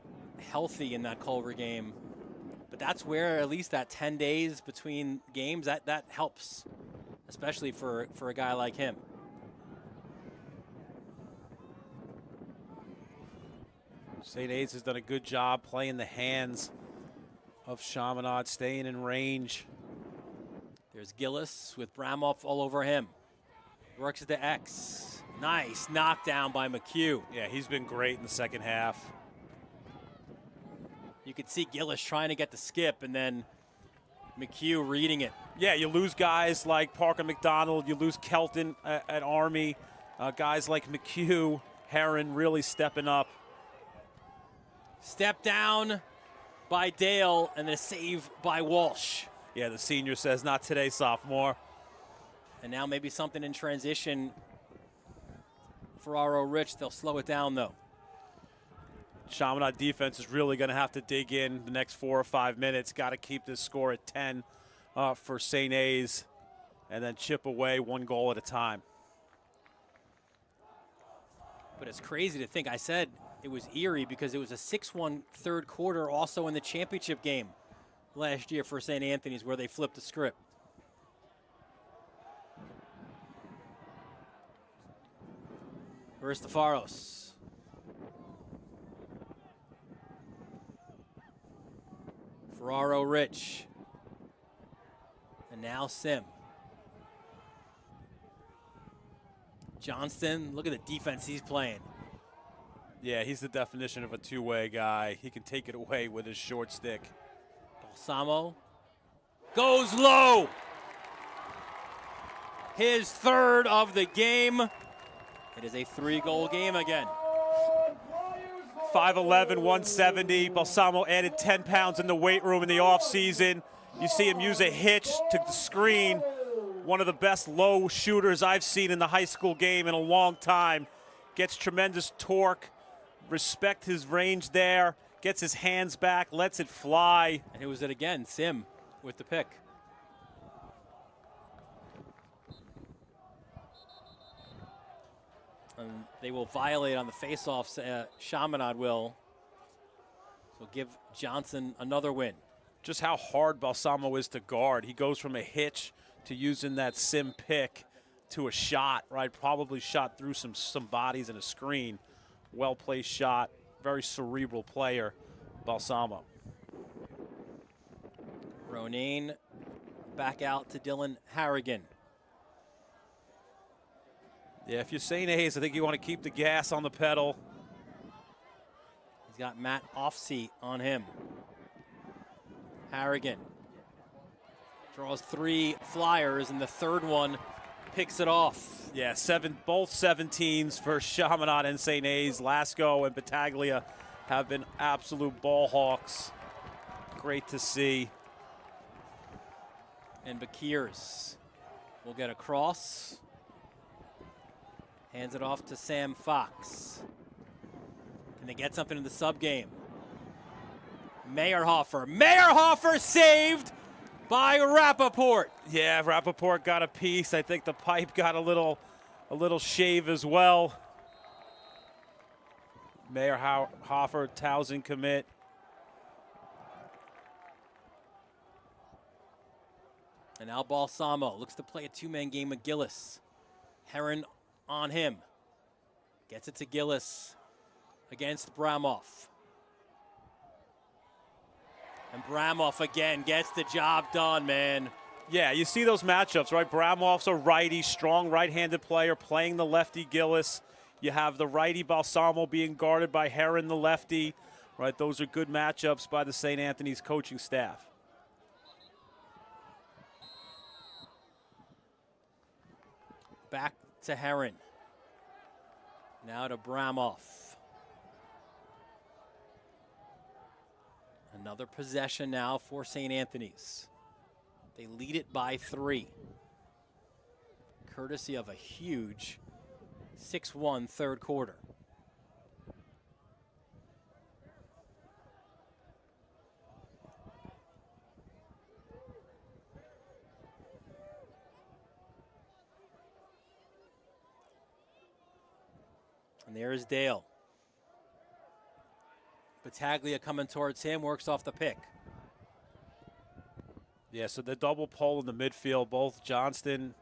healthy in that Culver game, but that's where at least that 10 days between games, that helps, especially for a guy like him. St. A's has done a good job playing the hands of Chaminade, staying in range. There's Gillis with Bramoff all over him. Works at the X. Nice knockdown by McHugh. Yeah, he's been great in the second half. You could see Gillis trying to get the skip and then McHugh reading it. Yeah, you lose guys like Parker McDonald, you lose Kelton at Army. Guys like McHugh, Heron really stepping up. Step down by Dale and a save by Walsh. Yeah, the senior says, not today, sophomore. And now maybe something in transition Ferraro Rich, they'll slow it down though. Chaminade defense is really going to have to dig in the next 4 or 5 minutes. Got to keep this score at 10 for St. A's and then chip away 1 goal at a time. But it's crazy to think. I said it was eerie because it was a 6-1 third quarter also in the championship game last year for St. Anthony's where they flipped the script. Aristofaros. Ferraro Rich. And now Sim. Johnston, look at the defense he's playing. Yeah, he's the definition of a two-way guy. He can take it away with his short stick. Balsamo goes low. His third of the game. It is a 3-goal game again. 5'11", 170. Balsamo added 10 pounds in the weight room in the offseason. You see him use a hitch to the screen. One of the best low shooters I've seen in the high school game in a long time. Gets tremendous torque. Respect his range there. Gets his hands back, lets it fly. And who was it again? Sim with the pick. And they will violate on the faceoffs. Chaminade will. So give Johnson another win. Just how hard Balsamo is to guard. He goes from a hitch to using that Sim pick to a shot, right? Probably shot through some bodies and a screen. Well-placed shot. Very cerebral player, Balsamo. Ronayne back out to Dylan Harrigan. Yeah, if you're St. A's, I think you want to keep the gas on the pedal. He's got Matt Offseat on him. Harrigan draws 3 flyers, and the third one picks it off. Yeah, both 17s for Chaminade and St. A's. Lasco and Battaglia have been absolute ball hawks. Great to see. And Bakirs will get across. Hands it off to Sam Fox. Can they get something in the sub game? Meyerhofer saved by Rappaport. Yeah, Rappaport got a piece. I think the pipe got a little shave as well. Meyerhofer, Towson commit. And now Balsamo looks to play a 2-man game with Gillis. Heron on him. Gets it to Gillis against Bramoff. And Bramoff again gets the job done, man. Yeah, you see those matchups, right? Bramoff's a righty, strong right-handed player playing the lefty Gillis. You have the righty Balsamo being guarded by Heron, the lefty. Right, those are good matchups by the St. Anthony's coaching staff. Back to Heron. Now to Bramoff. Another possession now for St. Anthony's. They lead it by 3. Courtesy of a huge 6-1 third quarter. And there's Dale. Battaglia coming towards him, works off the pick. Yeah, so the double pole in the midfield, both Johnston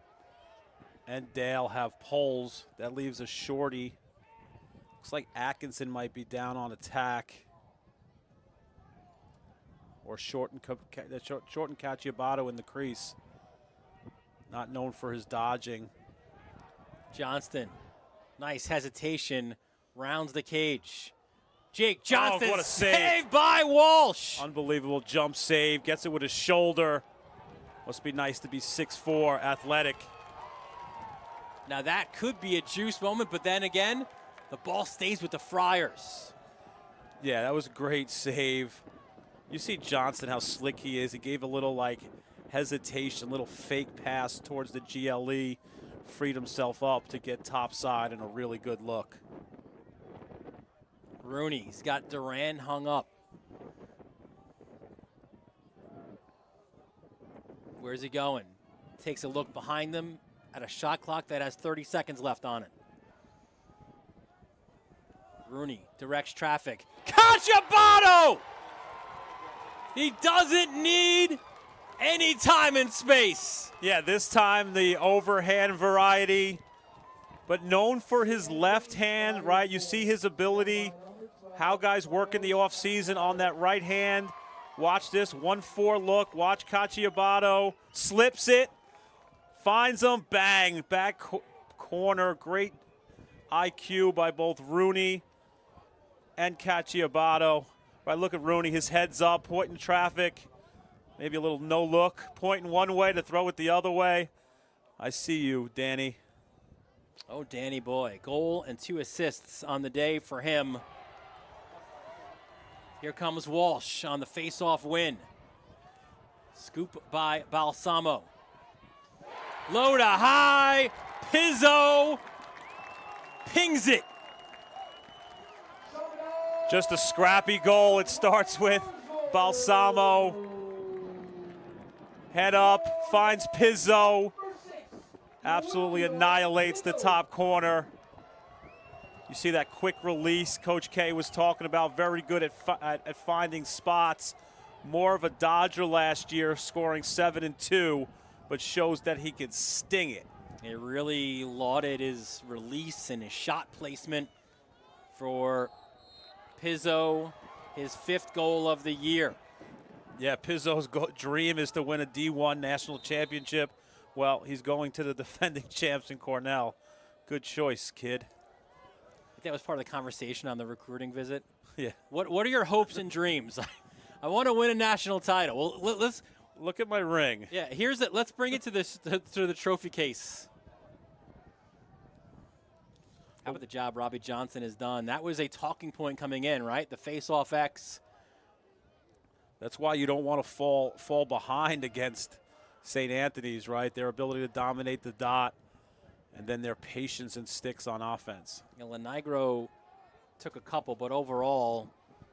and Dale have poles. That leaves a shorty. Looks like Atkinson might be down on attack. Or Shorten Cacciabato in the crease. Not known for his dodging. Johnston, nice hesitation, rounds the cage. Jake Johnston, what a save. Saved by Walsh. Unbelievable jump save, gets it with his shoulder. Must be nice to be 6'4", athletic. Now that could be a juice moment, but then again, the ball stays with the Friars. Yeah, that was a great save. You see Johnston, how slick he is. He gave a little hesitation, little fake pass towards the GLE freed himself up to get topside and a really good look. Rooney's got Duran hung up. Where's he going? Takes a look behind them at a shot clock that has 30 seconds left on it. Rooney directs traffic. Cacciabato! He doesn't need any time and space. Yeah, this time the overhand variety, but known for his left hand, right? You see his ability, how guys work in the offseason on that right hand. Watch this 1-4 look. Watch Cacciabato. Slips it. Finds him. Bang. Back corner. Great IQ by both Rooney and Cacciabato. Right, look at Rooney. His head's up, pointing traffic. Maybe a little no look. Pointing one way to throw it the other way. I see you, Danny. Oh, Danny boy. Goal and 2 assists on the day for him. Here comes Walsh on the face-off win. Scoop by Balsamo. Low to high. Pizzo pings it. Just a scrappy goal. It starts with Balsamo. Head up, finds Pizzo. Absolutely annihilates the top corner. You see that quick release Coach K was talking about, very good at finding spots. More of a Dodger last year, scoring 7 and 2, but shows that he can sting it. He really lauded his release and his shot placement for Pizzo, his 5th goal of the year. Yeah, Pizzo's dream is to win a D1 national championship. Well, he's going to the defending champs in Cornell. Good choice, kid. That was part of the conversation on the recruiting visit. Yeah. What are your hopes and dreams? I want to win a national title. Well, let's look at my ring. Yeah, here's it. Let's bring it to this to the trophy case. How about the job Robbie Johnson has done? That was a talking point coming in, right? The face-off X. That's why you don't want to fall behind against St. Anthony's, right? Their ability to dominate the dot. And then their patience and sticks on offense. You know, Lenigro took a couple, but overall,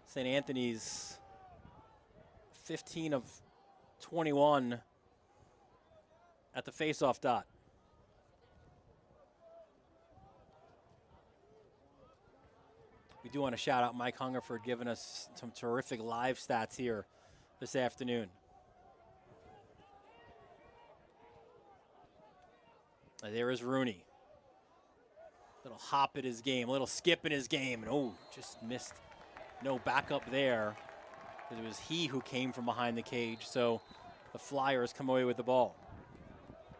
St. Anthony's 15 of 21 at the face-off dot. We do want to shout out Mike Hungerford giving us some terrific live stats here this afternoon. There is Rooney. Little hop at his game, a little skip in his game, and oh, just missed. No backup there, because it was he who came from behind the cage. So the Flyers come away with the ball.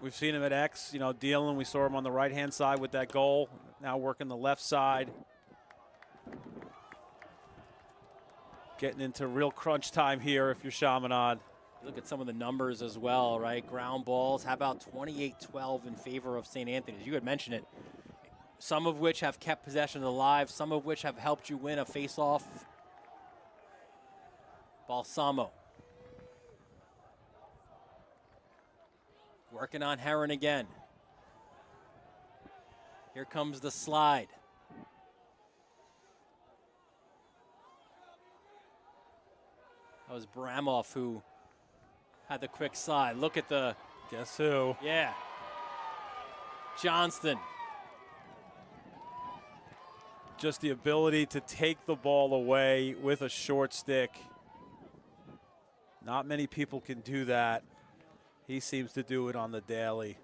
We've seen him at X, you know, dealing. We saw him on the right-hand side with that goal. Now working the left side. Getting into real crunch time here if you're Chaminade. Look at some of the numbers as well, right? Ground balls, how about 28-12 in favor of St. Anthony's? You had mentioned it. Some of which have kept possession alive, some of which have helped you win a face-off. Balsamo. Working on Heron again. Here comes the slide. That was Bramoff who had the quick slide. Look at the... Guess who? Yeah. Johnston. Just the ability to take the ball away with a short stick. Not many people can do that. He seems to do it on the daily.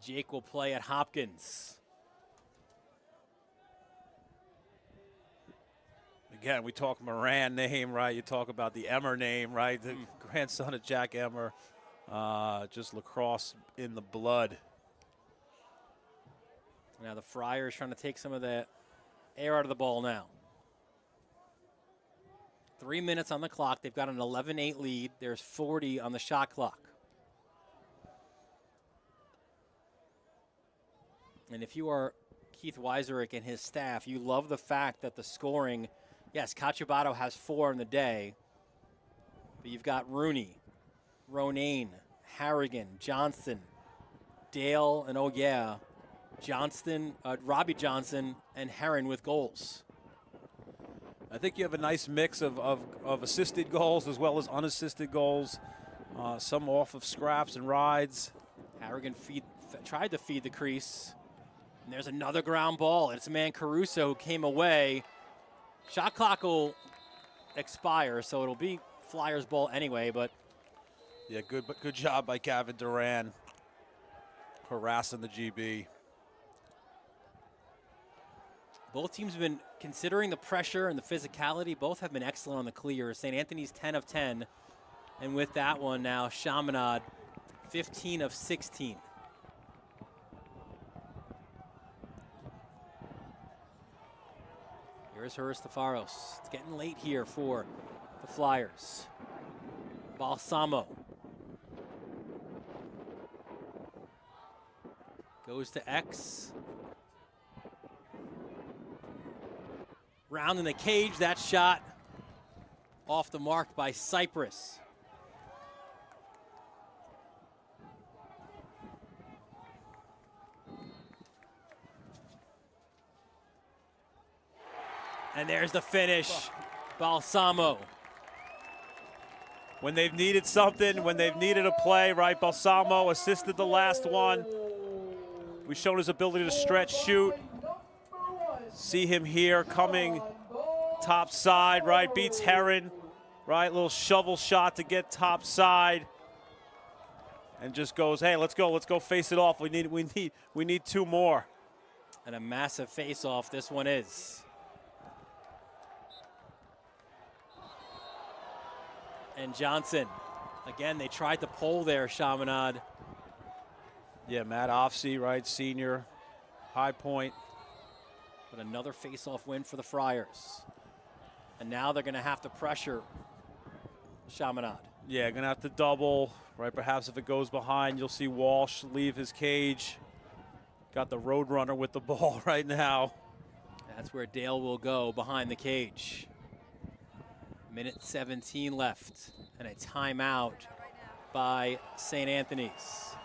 Jake will play at Hopkins. Again, we talk Moran name, right? You talk about the Emmer name, right? The grandson of Jack Emmer. Just lacrosse in the blood. Now the Friars trying to take some of the air out of the ball now. 3 minutes on the clock. They've got an 11-8 lead. There's 40 on the shot clock. And if you are Keith Weiserick and his staff, you love the fact that the scoring, yes, Cacciabato has 4 in the day, but you've got Rooney, Ronayne, Harrigan, Johnson, Dale, and oh yeah, Johnston, Robbie Johnson, and Heron with goals. I think you have a nice mix of assisted goals as well as unassisted goals, some off of scraps and rides. Harrigan tried to feed the crease. And there's another ground ball. It's a man, Caruso, who came away. Shot clock will expire, so it'll be Flyers ball anyway, but. Yeah, good job by Gavin Duran harassing the GB. Both teams have been considering the pressure and the physicality. Both have been excellent on the clear. St. Anthony's 10 of 10. And with that one now, Chaminade 15 of 16. Here's Huristafaros. It's getting late here for the Flyers. Balsamo. Goes to X. Round in the cage, that shot off the mark by Cypress. And there's the finish, Balsamo. When they've needed something, when they've needed a play, right? Balsamo assisted the last one. We've shown his ability to stretch, shoot. See him here coming top side, right? Beats Heron, right? Little shovel shot to get top side. And just goes, hey, let's go face it off. We need two more. And a massive face-off this one is. And Johnson, again, they tried to pull there, Chaminade. Yeah, Matt Offsey, right, senior, High Point. But another face-off win for the Friars. And now they're going to have to pressure Chaminade. Yeah, going to have to double, right? Perhaps if it goes behind, you'll see Walsh leave his cage. Got the Roadrunner with the ball right now. That's where Dale will go, behind the cage. Minute 17 left, and a timeout by St. Anthony's.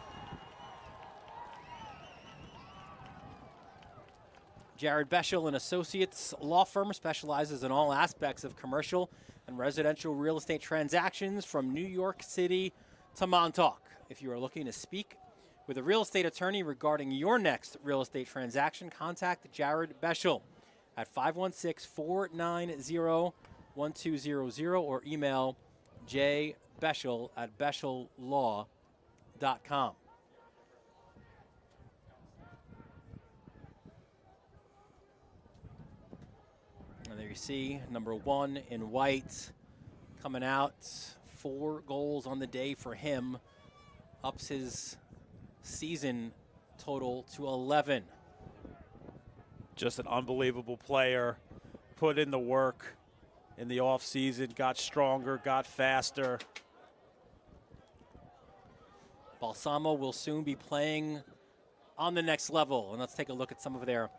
Jared Beschel and Associates Law Firm specializes in all aspects of commercial and residential real estate transactions from New York City to Montauk. If you are looking to speak with a real estate attorney regarding your next real estate transaction, contact Jared Beschel at 516-490-1200 or email jbeschel@beschellaw.com. And there you see number 1 in white coming out. 4 goals on the day for him. Ups his season total to 11. Just an unbelievable player. Put in the work in the offseason, got stronger, got faster. Balsamo will soon be playing on the next level. And let's take a look at some of their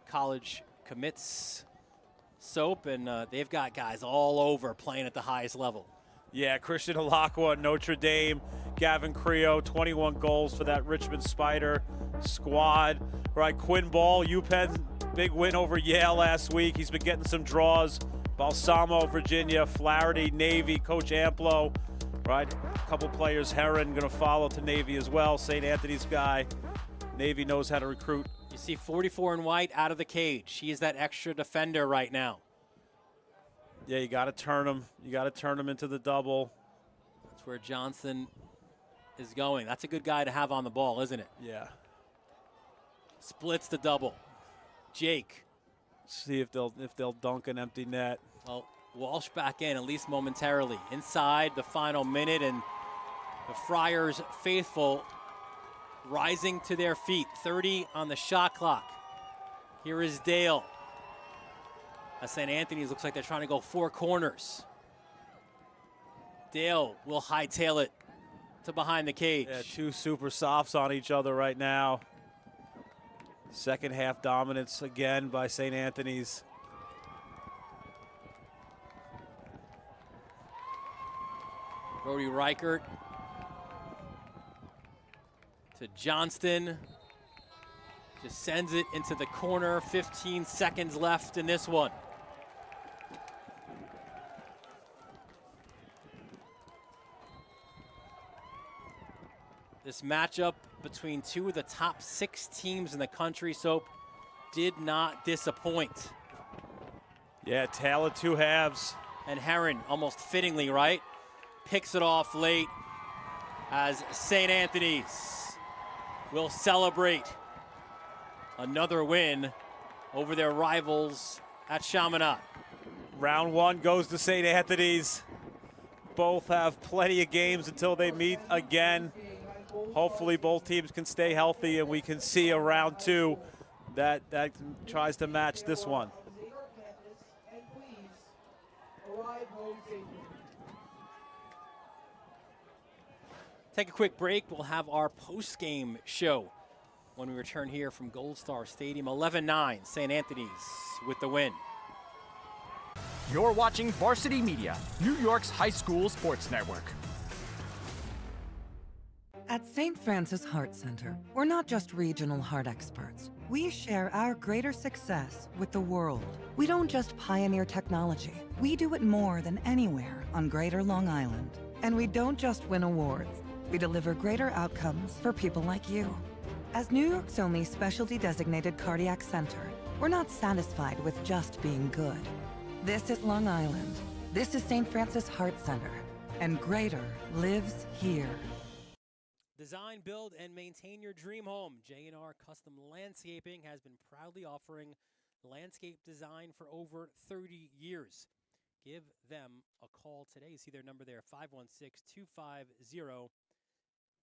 college commits. Soap, and they've got guys all over playing at the highest level. Yeah, Christian Alakwa, Notre Dame, Gavin Creo, 21 goals for that Richmond Spider squad. Right, Quinn Ball, UPenn, big win over Yale last week. He's been getting some draws. Balsamo, Virginia, Flaherty, Navy, Coach Amplo, right? A couple players, Heron, going to follow to Navy as well. St. Anthony's guy. Navy knows how to recruit. You see 44 in white out of the cage. He is that extra defender right now. Yeah, you got to turn him. You got to turn him into the double. That's where Johnson is going. That's a good guy to have on the ball, isn't it? Yeah. Splits the double. Jake. See if they'll dunk an empty net. Well, Walsh back in, at least momentarily. Inside the final minute, and the Friars faithful rising to their feet. 30 on the shot clock. Here is Dale. St. Anthony's looks like they're trying to go 4 corners. Dale will hightail it to behind the cage. Yeah, 2 super softs on each other right now. Second half dominance again by St. Anthony's. Brody Reichert to Johnston. Just sends it into the corner. 15 seconds left in this one. This matchup between two of the top 6 teams in the country, Soap, did not disappoint. Yeah, tale of two halves. And Heron, almost fittingly, right, picks it off late as St. Anthony's will celebrate another win over their rivals at Chaminade. Round 1 goes to St. Anthony's. Both have plenty of games until they meet again. Hopefully both teams can stay healthy and we can see a round 2 that tries to match this one. Take a quick break. We'll have our post-game show when we return here from Gold Star Stadium. 11-9, St. Anthony's with the win. You're watching Varsity Media, New York's high school sports network. At St. Francis Heart Center, we're not just regional heart experts. We share our greater success with the world. We don't just pioneer technology. We do it more than anywhere on Greater Long Island. And we don't just win awards. We deliver greater outcomes for people like you. As New York's only specialty designated cardiac center, we're not satisfied with just being good. This is Long Island. This is St. Francis Heart Center. And greater lives here. Design, build, and maintain your dream home. J&R Custom Landscaping has been proudly offering landscape design for over 30 years. Give them a call today. See their number there,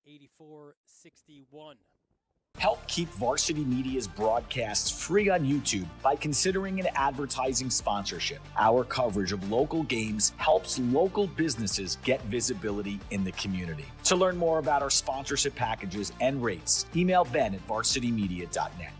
516-250-8461. Help keep Varsity Media's broadcasts free on YouTube by considering an advertising sponsorship. Our coverage of local games helps local businesses get visibility in the community. To learn more about our sponsorship packages and rates, email Ben at varsitymedia.net.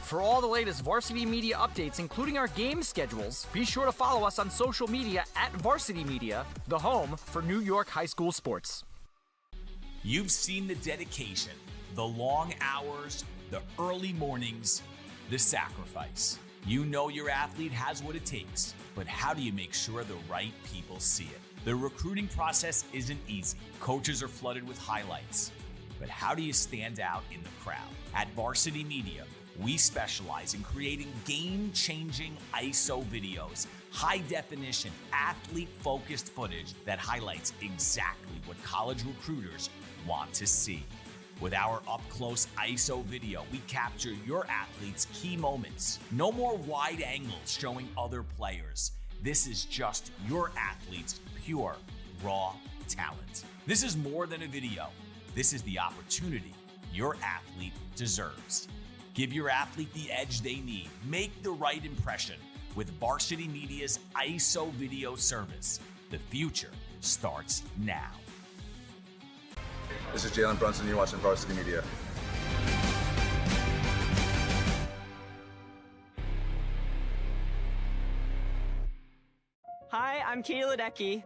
For all the latest Varsity Media updates, including our game schedules, be sure to follow us on social media at Varsity Media, the home for New York high school sports. You've seen the dedication, the long hours, the early mornings, the sacrifice. You know your athlete has what it takes, but how do you make sure the right people see it? The recruiting process isn't easy. Coaches are flooded with highlights, but how do you stand out in the crowd? At Varsity Media, we specialize in creating game-changing ISO videos, high-definition, athlete-focused footage that highlights exactly what college recruiters want to see. With our up-close ISO video, we capture your athlete's key moments. No more wide angles showing other players. This is just your athlete's pure, raw talent. This is more than a video. This is the opportunity your athlete deserves. Give your athlete the edge they need. Make the right impression with Varsity Media's ISO video service. The future starts now. This is Jalen Brunson. You're watching Varsity Media. Hi, I'm Katie Ledecky.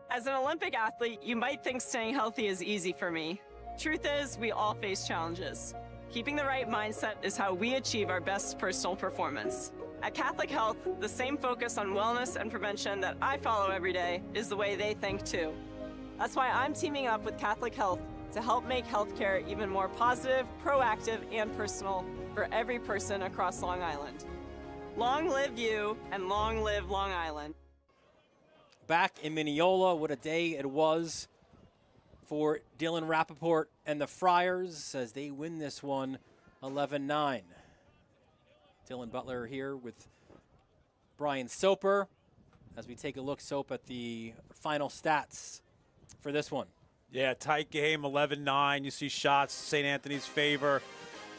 As an Olympic athlete, you might think staying healthy is easy for me. Truth is, we all face challenges. Keeping the right mindset is how we achieve our best personal performance. At Catholic Health, the same focus on wellness and prevention that I follow every day is the way they think too. That's why I'm teaming up with Catholic Health to help make healthcare even more positive, proactive, and personal for every person across Long Island. Long live you, and long live Long Island. Back in Mineola, what a day it was for Dylan Rappaport and the Friars as they win this one 11-9. Dylan Butler here with Brian Soper as we take a look, Soap, at the final stats for this one. Yeah, tight game, 11-9. You see shots, St. Anthony's favor.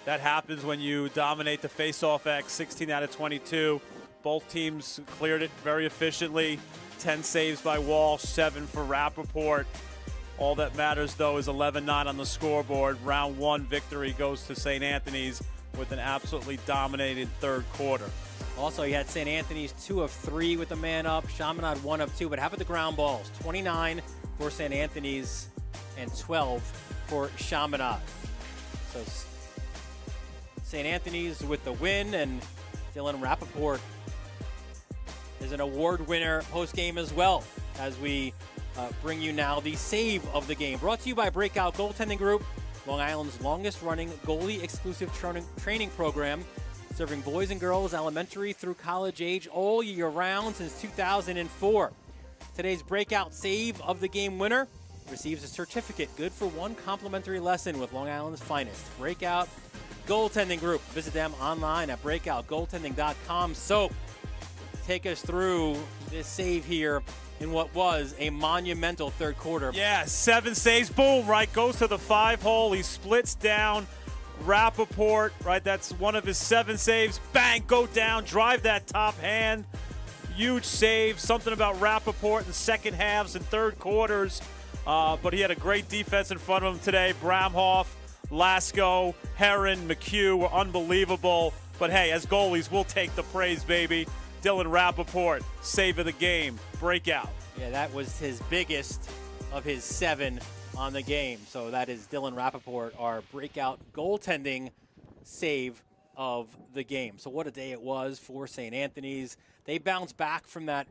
That happens when you dominate the face-off X, 16 out of 22. Both teams cleared it very efficiently. 10 saves by Walsh, 7 for Rappaport. All that matters, though, is 11-9 on the scoreboard. Round 1 victory goes to St. Anthony's with an absolutely dominated third quarter. Also, you had St. Anthony's 2 of 3 with the man up. Chaminade 1 of 2. But how about the ground balls? 29 for St. Anthony's and 12 for Chaminade. So St. Anthony's with the win, and Dylan Rappaport is an award winner post-game as well, as we bring you now the save of the game. Brought to you by Breakout Goaltending Group, Long Island's longest-running goalie-exclusive training program, serving boys and girls elementary through college age all year round since 2004. Today's Breakout Save of the Game winner receives a certificate good for 1 complimentary lesson with Long Island's finest. Breakout Goaltending Group. Visit them online at breakoutgoaltending.com. So, take us through this save here in what was a monumental third quarter. Yeah, 7 saves. Boom, right, goes to the 5-hole. He splits down Rappaport, right? That's one of his 7 saves. Bang, go down, drive that top hand. Huge save. Something about Rappaport in second halves and third quarters. But he had a great defense in front of him today. Bramhoff, Lasko, Heron, McHugh were unbelievable. But hey, as goalies, we'll take the praise, baby. Dylan Rappaport, save of the game, breakout. Yeah, that was his biggest of his 7 on the game. So that is Dylan Rappaport, our breakout goaltending save of the game. So what a day it was for St. Anthony's. They bounced back from that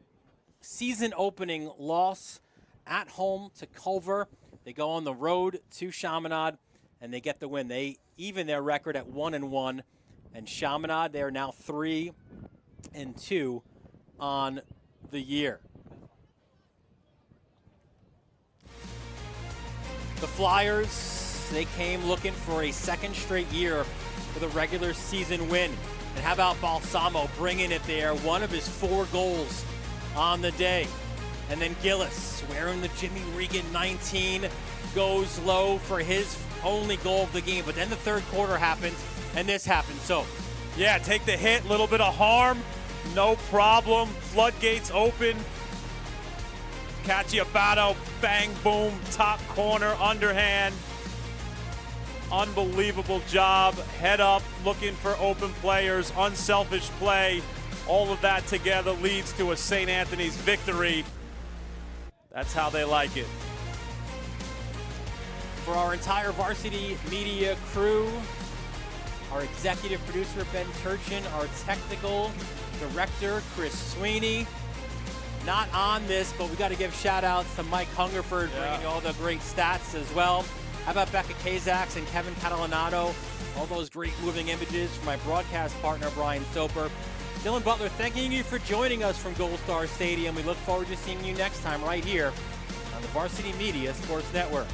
season-opening loss at home to Culver. They go on the road to Chaminade, and they get the win. They even their record at 1-1, and Chaminade, they are now 3-2 on the year. The Flyers, they came looking for a second straight year with a regular season win. And how about Balsamo bringing it there, one of his 4 goals on the day. And then Gillis, wearing the Jimmy Regan 19, goes low for his only goal of the game. But then the third quarter happens, and this happens. So, yeah, take the hit, little bit of harm, no problem. Floodgates open. Cacciabato, bang, boom, top corner, underhand. Unbelievable job. Head up, looking for open players, unselfish play. All of that together leads to a St. Anthony's victory. That's how they like it. For our entire Varsity Media crew, our executive producer, Ben Turchin, our technical director, Chris Sweeney. Not on this, but we got to give shout-outs to Mike Hungerford, bringing you all the great stats as well. How about Becca Kazaks and Kevin Catalanato? All those great moving images from my broadcast partner, Brian Soper. Dylan Butler, thanking you for joining us from Gold Star Stadium. We look forward to seeing you next time right here on the Varsity Media Sports Network.